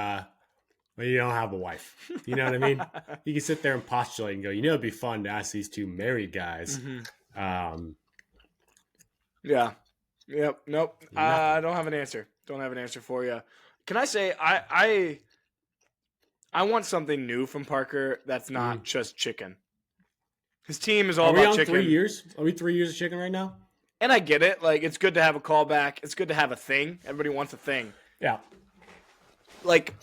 when you don't have a wife. You know what I mean? You can sit there and postulate and go, it'd be fun to ask these 2 married guys. Mm-hmm. Yeah. Yep. Nope. I don't have an answer. Don't have an answer for you. Can I say I want something new from Parker that's not just chicken. His team is all about chicken. 3 years? Are we 3 years of chicken right now? And I get it. It's good to have a callback. It's good to have a thing. Everybody wants a thing. Yeah. like,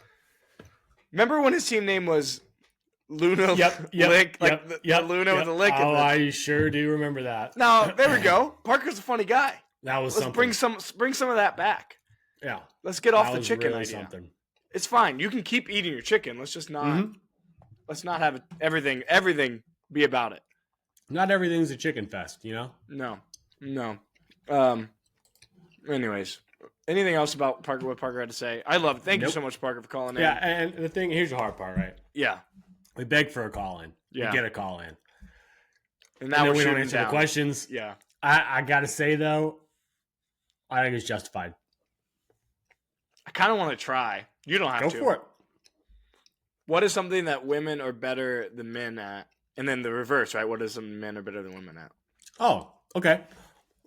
remember when his team name was Luna Lick? The Luna with the lick. Oh, I sure do remember that. Now, there we go. Parker's a funny guy. That was Let's something. bring some of that back. Yeah. Let's get off That the was chicken really idea. something. It's fine. You can keep eating your chicken. Let's just not. Let's not have everything be about it. Not everything's a chicken fest, you know? No. Anyways, anything else about Parker? What Parker had to say? I love it. Thank you so much, Parker, for calling in. Yeah, and the thing here's the hard part, right? Yeah. We beg for a call in. Yeah. We get a call in. And now we don't answer the questions. Yeah. I gotta say though, I think it's justified. I kind of want to try. You don't have to. Go for it. What is something that women are better than men at? And then the reverse, right? What is something men are better than women at? Oh, okay.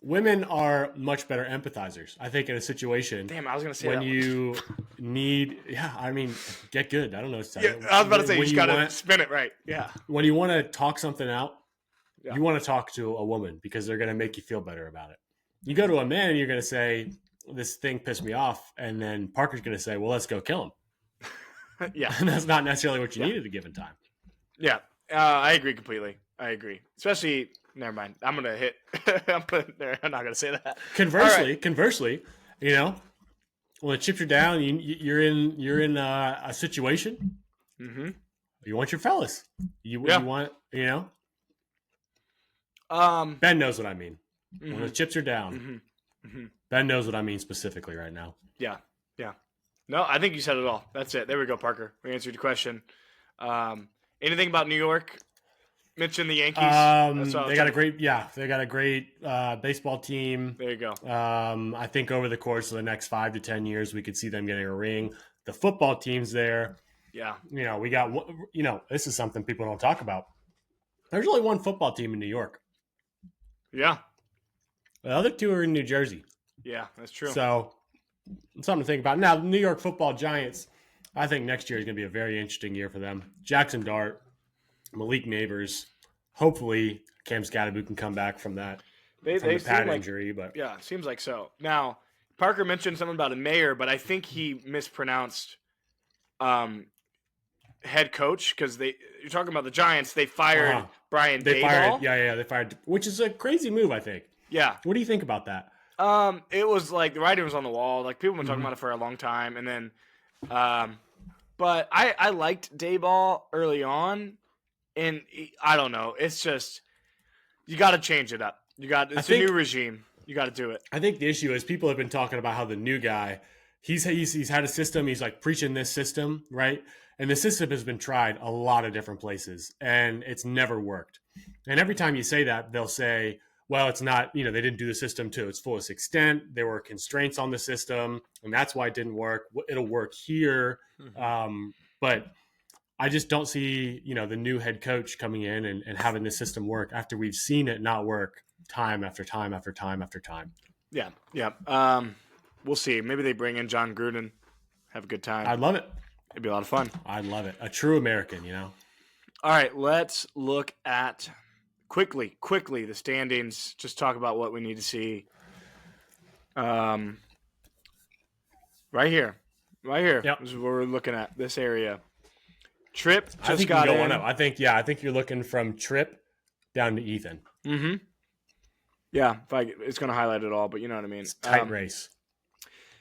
Women are much better empathizers. I think in a situation. Damn, I was gonna say when that you need. Yeah, I mean, get good. I don't know what to tell you. I was about to say you just gotta spin it right. Yeah. When you want to talk something out, you want to talk to a woman because they're gonna make you feel better about it. You go to a man and you're gonna say, "This thing pissed me off," and then Parker's gonna say, "Well, let's go kill him." Yeah, and that's not necessarily what you need at a given time. Yeah, I agree completely. I agree, especially. Never mind. I'm gonna hit. I'm not gonna say that. Conversely, you know, when the chips are down, you're in a situation. Mm-hmm. You want your fellas. You want, you know. Ben knows what I mean. Mm-hmm. When the chips are down, Ben knows what I mean specifically right now. Yeah. No, I think you said it all. That's it. There we go, Parker. We answered your question. Anything about New York? Mention the Yankees. They got a great baseball team. There you go. I think over the course of the next 5 to 10 years, we could see them getting a ring. The football team's there. Yeah. You know, we got, you know, this is something people don't talk about. There's only one football team in New York. Yeah. The other two are in New Jersey. Yeah, that's true. So, it's something to think about. Now, the New York Football Giants, I think next year is going to be a very interesting year for them. Jackson Dart, Malik Neighbors. Hopefully, Cam Scatterboot can come back from that. They pad injury, but yeah, seems like so. Now, Parker mentioned something about a mayor, but I think he mispronounced head coach because you're talking about the Giants. They fired Brian Daboll. They fired, which is a crazy move, I think. Yeah. What do you think about that? It was like the writing was on the wall. Like people have been talking about it for a long time, and then, but I liked Daboll early on, and I don't know. It's just you got to change it up. It's a new regime. You got to do it. I think the issue is people have been talking about how the new guy, he's had a system. He's like preaching this system, right? And the system has been tried a lot of different places, and it's never worked. And every time you say that, they'll say, well, it's not, they didn't do the system to its fullest extent. There were constraints on the system, and that's why it didn't work. It'll work here. But I just don't see, the new head coach coming in and having the system work after we've seen it not work time after time after time after time. Yeah. We'll see. Maybe they bring in John Gruden, have a good time. I'd love it. It'd be a lot of fun. I'd love it. A true American, All right, let's look at quickly the standings. Just talk about what we need to see. Right here. Yep. This is what we're looking at. This area. Tripp just I think got going in. up. I think you're looking from Tripp down to Ethan. Mm-hmm. Yeah, it's going to highlight it all, but you know what I mean. It's a tight race.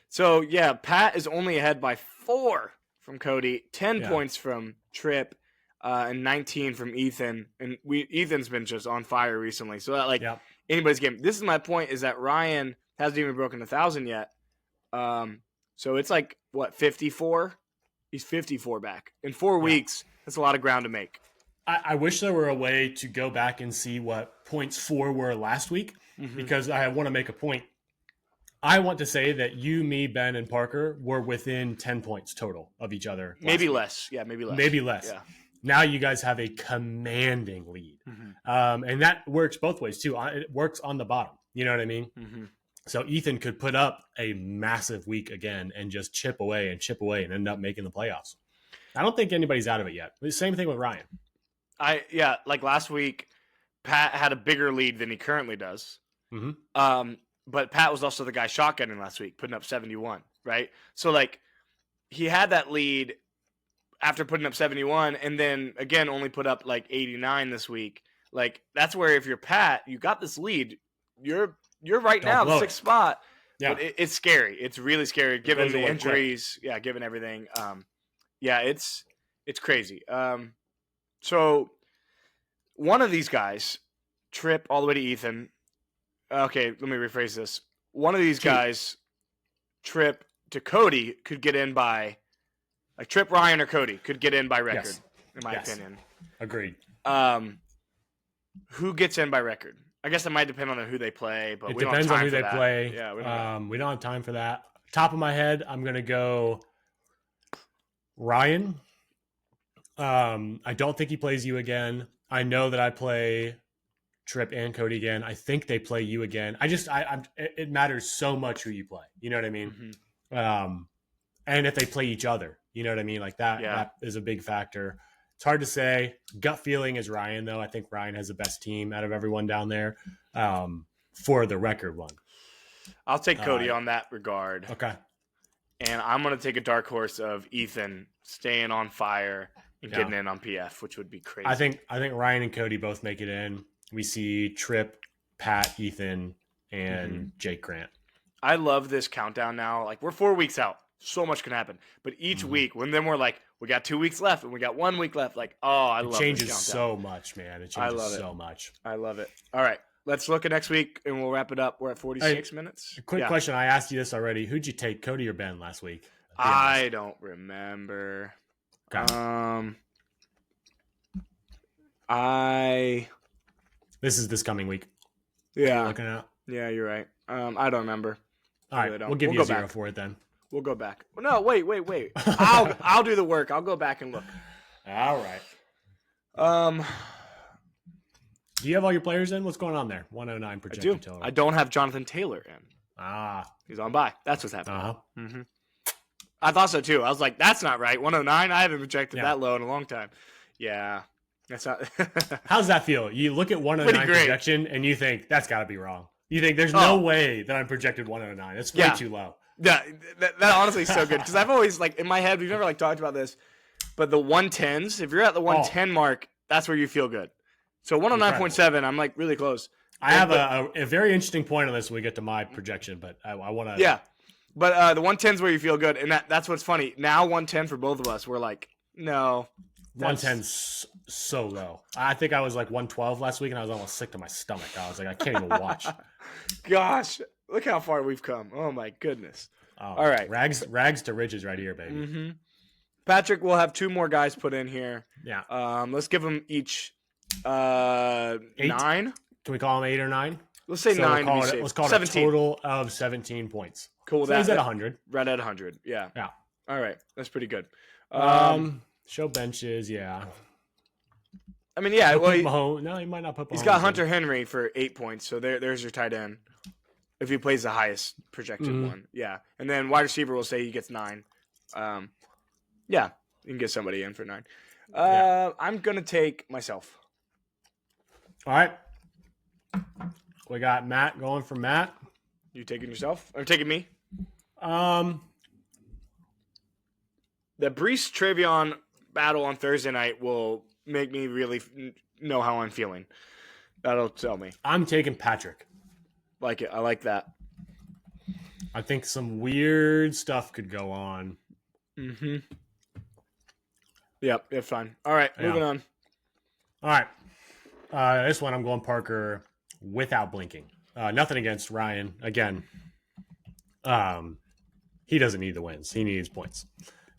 So yeah, Pat is only ahead by 4 from Cody, 10 points from Tripp, and 19 from Ethan. And Ethan's been just on fire recently. So that anybody's game. This is my point: is that Ryan hasn't even broken 1,000 yet. So it's 54. He's 54 back in 4 weeks. That's a lot of ground to make. I wish there were a way to go back and see what points 4 were last week, because I want to make a point. I want to say that you, me, Ben, and Parker were within 10 points total of each other. Maybe less. Yeah, maybe less. Maybe less. Yeah. Now you guys have a commanding lead. And that works both ways, too. It works on the bottom. You know what I mean? So Ethan could put up a massive week again and just chip away and end up making the playoffs. I don't think anybody's out of it yet. The same thing with Ryan. Last week, Pat had a bigger lead than he currently does. But Pat was also the guy shotgunning last week, putting up 71, right? So, he had that lead after putting up 71, and then again only put up like 89 this week. Like that's where if you're Pat, you got this lead. You're right now the 6th spot. Yeah, but it's scary. It's really scary given the injuries. Quick. Yeah, given everything. Yeah, it's crazy. So one of these guys, Trip all the way to Ethan. Okay, let me rephrase this. One of these guys, Trip to Cody, could get in by, like Trip, Ryan, or Cody could get in by record, in my opinion. Agreed. Who gets in by record? I guess it might depend on who they play, but it we depends don't have time on who for they that. play. Yeah, we don't have time for that. Top of my head, I'm gonna go Ryan. I don't think he plays you again. I know that I play Trip and Cody again. I think they play you again. It matters so much who you play. You know what I mean? Mm-hmm. And if they play each other, you know what I mean? Like that, that is a big factor. It's hard to say. Gut feeling is Ryan, though. I think Ryan has the best team out of everyone down there for the record one. I'll take Cody on that regard. Okay. And I'm going to take a dark horse of Ethan staying on fire and getting in on PF, which would be crazy. I think Ryan and Cody both make it in. We see Trip, Pat, Ethan, and Jake Grant. I love this countdown now. Like, we're 4 weeks out. So much can happen. But each week, when then we're like, we got 2 weeks left and we got 1 week left. Like, I love it. It changes so much, man. It changes so much. I love it. All right. Let's look at next week and we'll wrap it up. We're at 46 minutes. A quick question. I asked you this already. Who'd you take, Cody or Ben, last week? I don't remember. Okay. This is this coming week. Yeah. Looking at. Yeah, you're right. I don't remember. All right. We'll give you a 0 for it then. We'll go back. No, wait. I'll do the work. I'll go back and look. All right. Do you have all your players in? What's going on there? 109 projected total. I don't have Jonathan Taylor in. He's on bye. That's what's happening. Mm-hmm. I thought so too. I was like, that's not right. 109. I haven't projected that low in a long time. Yeah, that's not. How's that feel? You look at 109 projection and you think that's got to be wrong. You think there's no way that I'm projected 109. It's way too low. Yeah, that honestly is so good because I've always like in my head we've never like talked about this, but the 110s. If you're at the 110 mark, that's where you feel good. So 109.7, I'm like really close. I have a very interesting point on this when we get to my projection, but I want to. Yeah, but the 110's where you feel good, and that's what's funny. Now 110 for both of us, we're like, no. 110's so low. I think I was like 112 last week, and I was almost sick to my stomach. I was like, I can't even watch. Gosh, look how far we've come. Oh, my goodness. All right. Rags to riches right here, baby. Mm-hmm. Patrick, we'll have 2 more guys put in here. Yeah. Let's give them each 9. Can we call them 8 or 9? Let's say 9 to be safe. Let's call it 17. A total of 17 points. Cool. So he's at 100. Right at 100. Yeah. Yeah. All right. That's pretty good. Show benches, yeah. I mean, yeah. Well, he might not put Mahomes. He's got Hunter Henry for 8 points, so there's your tight end. If he plays the highest projected one, yeah. And then wide receiver will say he gets 9. Yeah, you can get somebody in for 9. I'm gonna take myself. All right. We got Matt going for Matt. You taking yourself or taking me? The Brees Travion battle on Thursday night will make me really know how I'm feeling. That'll tell me. I'm taking Patrick. Like it. I like that. I think some weird stuff could go on. Mm-hmm. Yep, it's fine. All right, moving on. All right. This one I'm going Parker without blinking. Nothing against Ryan. Again, he doesn't need the wins. He needs points.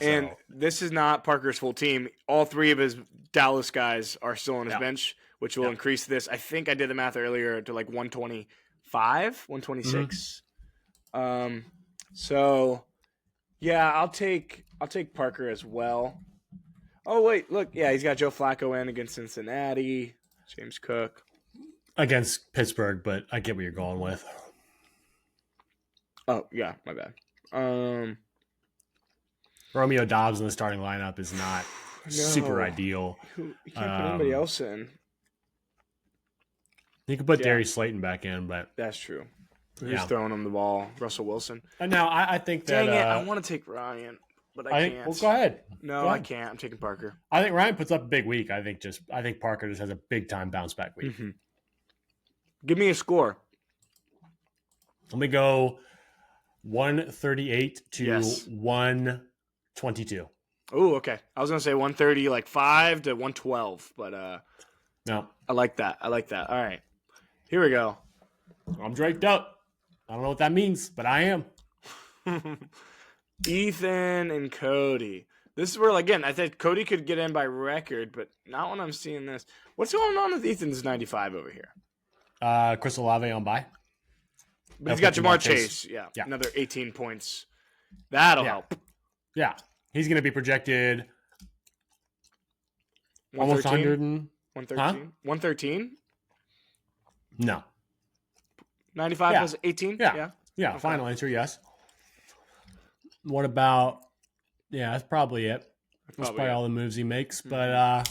And this is not Parker's full team. All 3 of his Dallas guys are still on his bench, which will increase this. I think I did the math earlier to like 125, 126. So yeah, I'll take Parker as well. Oh wait, look, yeah, he's got Joe Flacco in against Cincinnati, James Cook against Pittsburgh, but I get what you're going with. Oh yeah, my bad. Romeo Dobbs in the starting lineup is not super ideal. You can't put anybody else in. You could put Darius Slayton back in, but that's true. Who's throwing him the ball? Russell Wilson. And now I think that dang it, I want to take Ryan. but I can't. Well, go ahead. No, I can't. I'm taking Parker. I think Ryan puts up a big week. I think Parker just has a big time bounce back week. Mm-hmm. Give me a score. Let me go 138 to 122. Oh, okay. I was gonna say 130, like 5 to 112, but no. I like that. All right, here we go. I'm draped up. I don't know what that means, but I am. Ethan and Cody. This is where, again, I think Cody could get in by record, but not when I'm seeing this. What's going on with Ethan's 95 over here? Chris Olave on bye. But he's got Jamar Chase. Yeah, another 18 points. That'll help. Yeah. He's going to be projected almost 100. 113? 113? No. 95 plus 18? Yeah. Okay. Final answer, yes. What about... Yeah, that's probably it. That's probably all the moves he makes. But,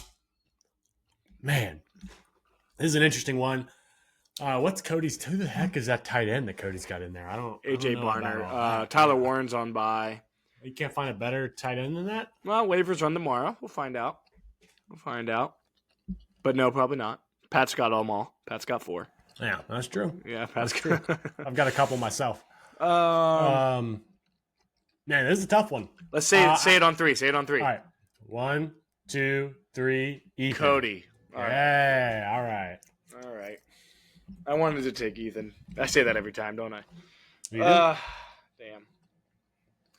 man, this is an interesting one. What's Cody's... Who the heck is that tight end that Cody's got in there? AJ Barner. Tyler Warren's on bye. You can't find a better tight end than that? Well, waivers run tomorrow. We'll find out. But no, probably not. Pat's got them all. Pat's got 4. Yeah, that's true. Yeah, Pat's true. I've got a couple myself. Man, this is a tough one. Let's say it on 3. Say it on 3. All right. 1, 2, 3. Ethan. Cody. All right. All right. I wanted to take Ethan. I say that every time, don't I? Damn.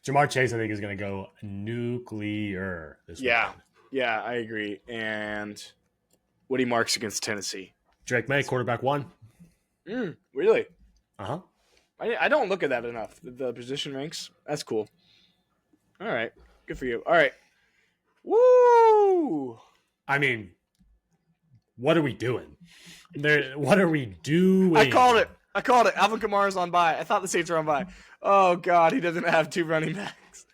Jamar Chase, I think, is going to go nuclear this weekend. Yeah, I agree. And what he marks against Tennessee. Drake May, quarterback 1. Really? Uh-huh. I don't look at that enough. The position ranks. That's cool. All right. Good for you. All right. Woo! I mean, what are we doing? What are we doing? I called it. Alvin Kamara's on bye. I thought the Saints were on bye. Oh, God. He doesn't have 2 running backs.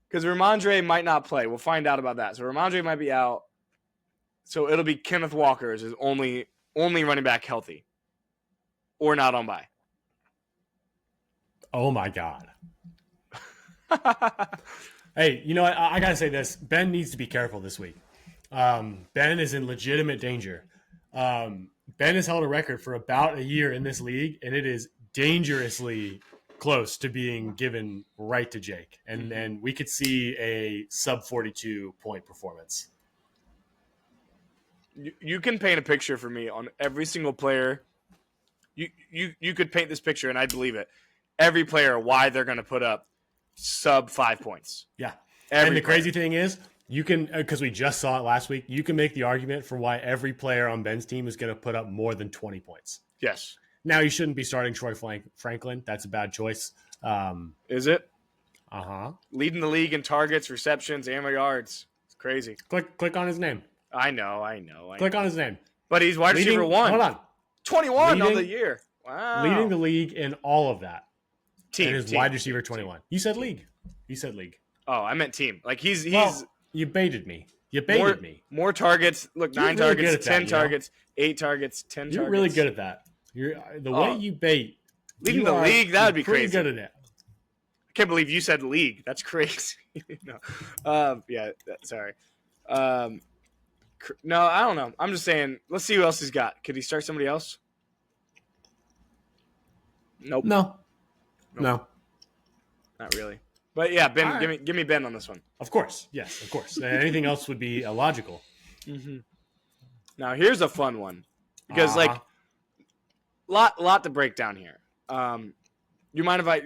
Because Ramondre might not play. We'll find out about that. So Ramondre might be out. So it'll be Kenneth Walker as his only running back healthy. Or not on bye. Oh, my God. Hey, you know what? I got to say this. Ben needs to be careful this week. Ben is in legitimate danger. Ben has held a record for about a year in this league, and it is dangerously close to being given right to Jake. And we could see a sub 42 point performance. You can paint a picture for me on every single player. You could paint this picture, and I believe it. Every player, why they're going to put up sub 5 points. Yeah. And the crazy thing is, you can, because we just saw it last week, you can make the argument for why every player on Ben's team is going to put up more than 20 points. Yes. Now, you shouldn't be starting Troy Franklin. That's a bad choice. Is it? Uh-huh. Leading the league in targets, receptions, and yards. It's crazy. Click on his name. I know. Click on his name. But he's wide receiver 1. Hold on. 21 on the year. Wow. Leading the league in all of that. Team. And his wide receiver 21. You said league. Oh, I meant team. Like he's you baited me. More targets. Look, You're 9 really targets, 10 that, targets, 8 targets, 10 targets. You're really good at that. The way you bait. Leading the league, that would be crazy. Pretty good at it. I can't believe you said league. That's crazy. No. Sorry. No, I don't know. I'm just saying, let's see who else he's got. Could he start somebody else? Nope. No. Not really. But yeah, Ben, right. give me Ben on this one. Of course. Yes, of course. Anything else would be illogical. Mm-hmm. Now here's a fun one because lot to break down here. You mind if I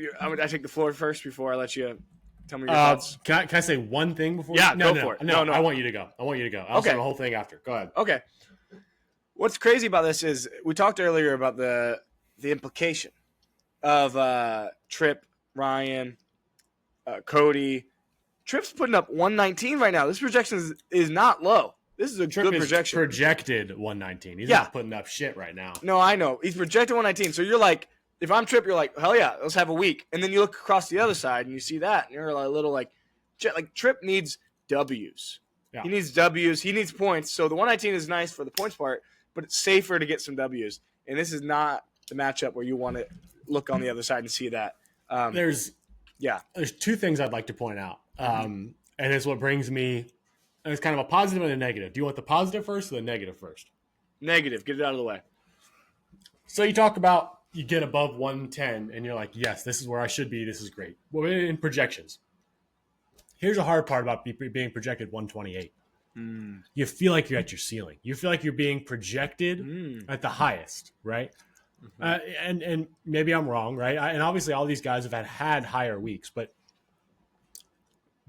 take the floor first before I let you tell me your thoughts? Can I say one thing before? Yeah, go for it. No, I want you to go. I'll say the whole thing after. Go ahead. Okay. What's crazy about this is we talked earlier about the implication of Tripp, Ryan, Cody. Tripp's putting up 119 right now. This projection is not low. This is a Tripp good projection. Projected 119. He's not putting up shit right now. No, I know. He's projected 119. So you're like, if I'm Tripp, you're like, hell yeah, let's have a week. And then you look across the other side and you see that, and you're a little like Tripp needs W's. Yeah. He needs W's. He needs points. So the 119 is nice for the points part, but it's safer to get some W's. And this is not the matchup where you want to look on the other side and see that. Yeah. There's two things I'd like to point out. And it's what brings me, and it's kind of a positive and a negative. Do you want the positive first or the negative first? Negative. Get it out of the way. So you talk about you get above 110 and you're like, yes, this is where I should be. This is great. Well, in projections, here's the hard part about being projected 128. You feel like you're at your ceiling. You feel like you're being projected at the highest, right? And maybe I'm wrong, right? And obviously all these guys have had higher weeks, but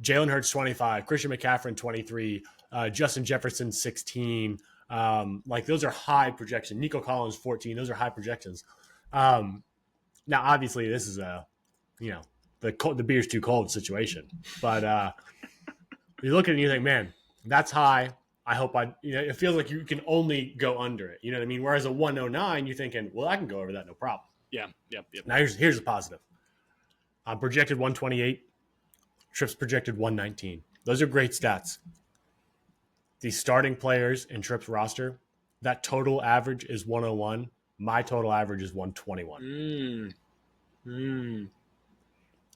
Jalen Hurts 25, Christian McCaffrey 23, Justin Jefferson 16. Like those are high projections. Nico Collins 14. Those are high projections. Now, obviously, this is the beer's too cold situation. But you look at it and you think, man, that's high. I hope it feels like you can only go under it. You know what I mean? Whereas a 109, you're thinking, well, I can go over that, no problem. Yeah. Yep. Now, here's the positive. I'm projected 128. Trips projected 119. Those are great stats. The starting players in Trips roster, that total average is 101. My total average is 121.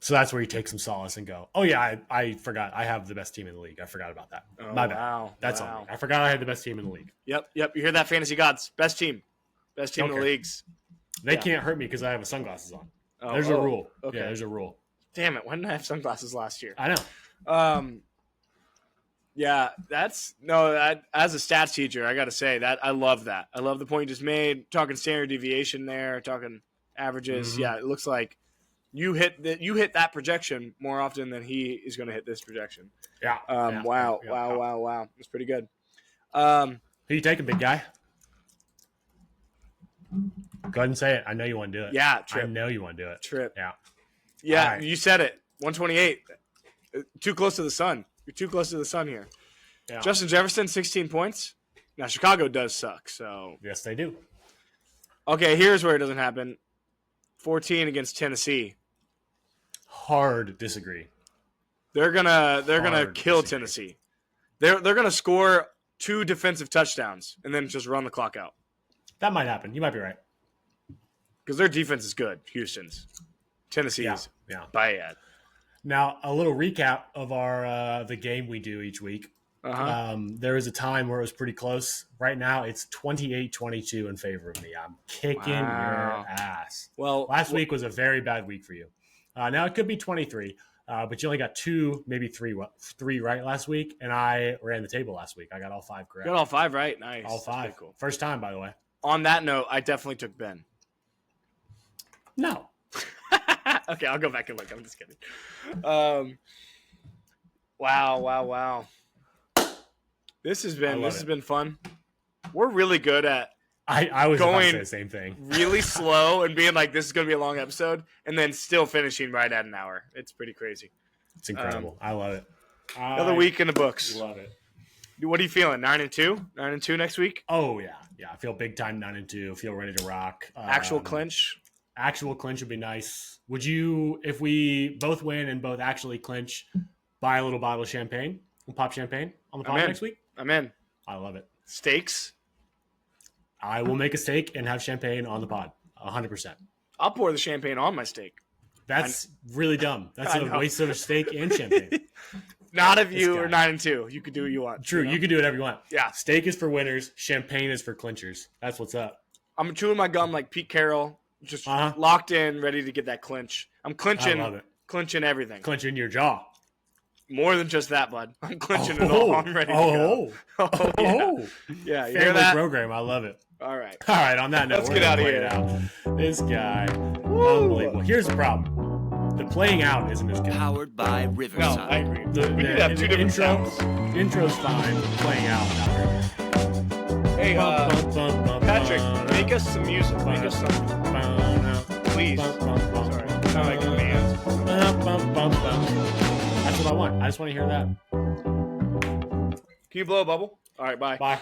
So that's where you take some solace and go, oh, yeah, I forgot. I have the best team in the league. I forgot about that. Oh, My bad. Wow. That's on me. I forgot I had the best team in the league. Yep. You hear that, fantasy gods? Best team in the leagues. They can't hurt me because I have sunglasses on. There's a rule. Okay. Yeah, there's a rule. Damn it. Why didn't I have sunglasses last year? I know. Yeah, as a stats teacher, I got to say that I love that. I love the point you just made, talking standard deviation there, talking averages. Yeah, it looks like you hit that projection more often than he is going to hit this projection. Yeah. Wow. That's pretty good. Who you taking, big guy? Go ahead and say it. I know you want to do it. Yeah, Trip. I know you want to do it. Trip. Yeah. Right. You said it. 128. Too close to the sun. You're too close to the sun here. Yeah. Justin Jefferson, 16 points. Now, Chicago does suck, so. Yes, they do. Okay, here's where it doesn't happen. 14 against Tennessee. Hard disagree. They're gonna kill Tennessee. They're gonna score 2 defensive touchdowns and then just run the clock out. That might happen. You might be right. Because their defense is good, Houston's. Tennessee's bad. Now, a little recap of our the game we do each week. There was a time where it was pretty close. Right now, it's 28-22 in favor of me. I'm kicking your ass. Well, last week was a very bad week for you. Now, it could be 23, but you only got 2, maybe 3 right last week, and I ran the table last week. I got all 5 correct. You got all 5 right? Nice. All 5. Cool. First time, by the way. On that note, I definitely took Ben. No. Okay, I'll go back and look. I'm just kidding. Wow. This has been fun. We're really good at I was going about to say the same thing. Really slow and being like, this is going to be a long episode, and then still finishing right at an hour. It's pretty crazy. It's incredible. I love it. Another week in the books. Love it. What are you feeling? 9-2? 9-2 next week? Oh, yeah. I feel big time 9-2. Feel ready to rock. Actual clinch? Actual clinch would be nice. Would you, if we both win and both actually clinch, buy a little bottle of champagne and pop champagne on the pod next week? I'm in. I love it. Steaks? I will make a steak and have champagne on the pod. 100%. I'll pour the champagne on my steak. That's really dumb. That's a waste of a steak and champagne. Not if you are 9-2. You can do what you want. True. You can do whatever you want. Yeah. Steak is for winners. Champagne is for clinchers. That's what's up. I'm chewing my gum like Pete Carroll. Just locked in, ready to get that clinch. I'm clinching. I love it. Clinching everything. Clinching your jaw. More than just that, bud. I'm clinching it all. I'm ready to go. Yeah. You hear that? Program. I love it. All right. On that note, let's get out of here. This guy. Woo. Unbelievable. Here's the problem. The playing out isn't as good. Powered by Riverside. No, I agree. We did have 2 different sounds. Intro's fine. Playing out, not very. Hey, Patrick, make us some music. Make us something. Please. Sorry. Sound like commands. That's what I want. I just want to hear that. Can you blow a bubble? All right, bye. Bye.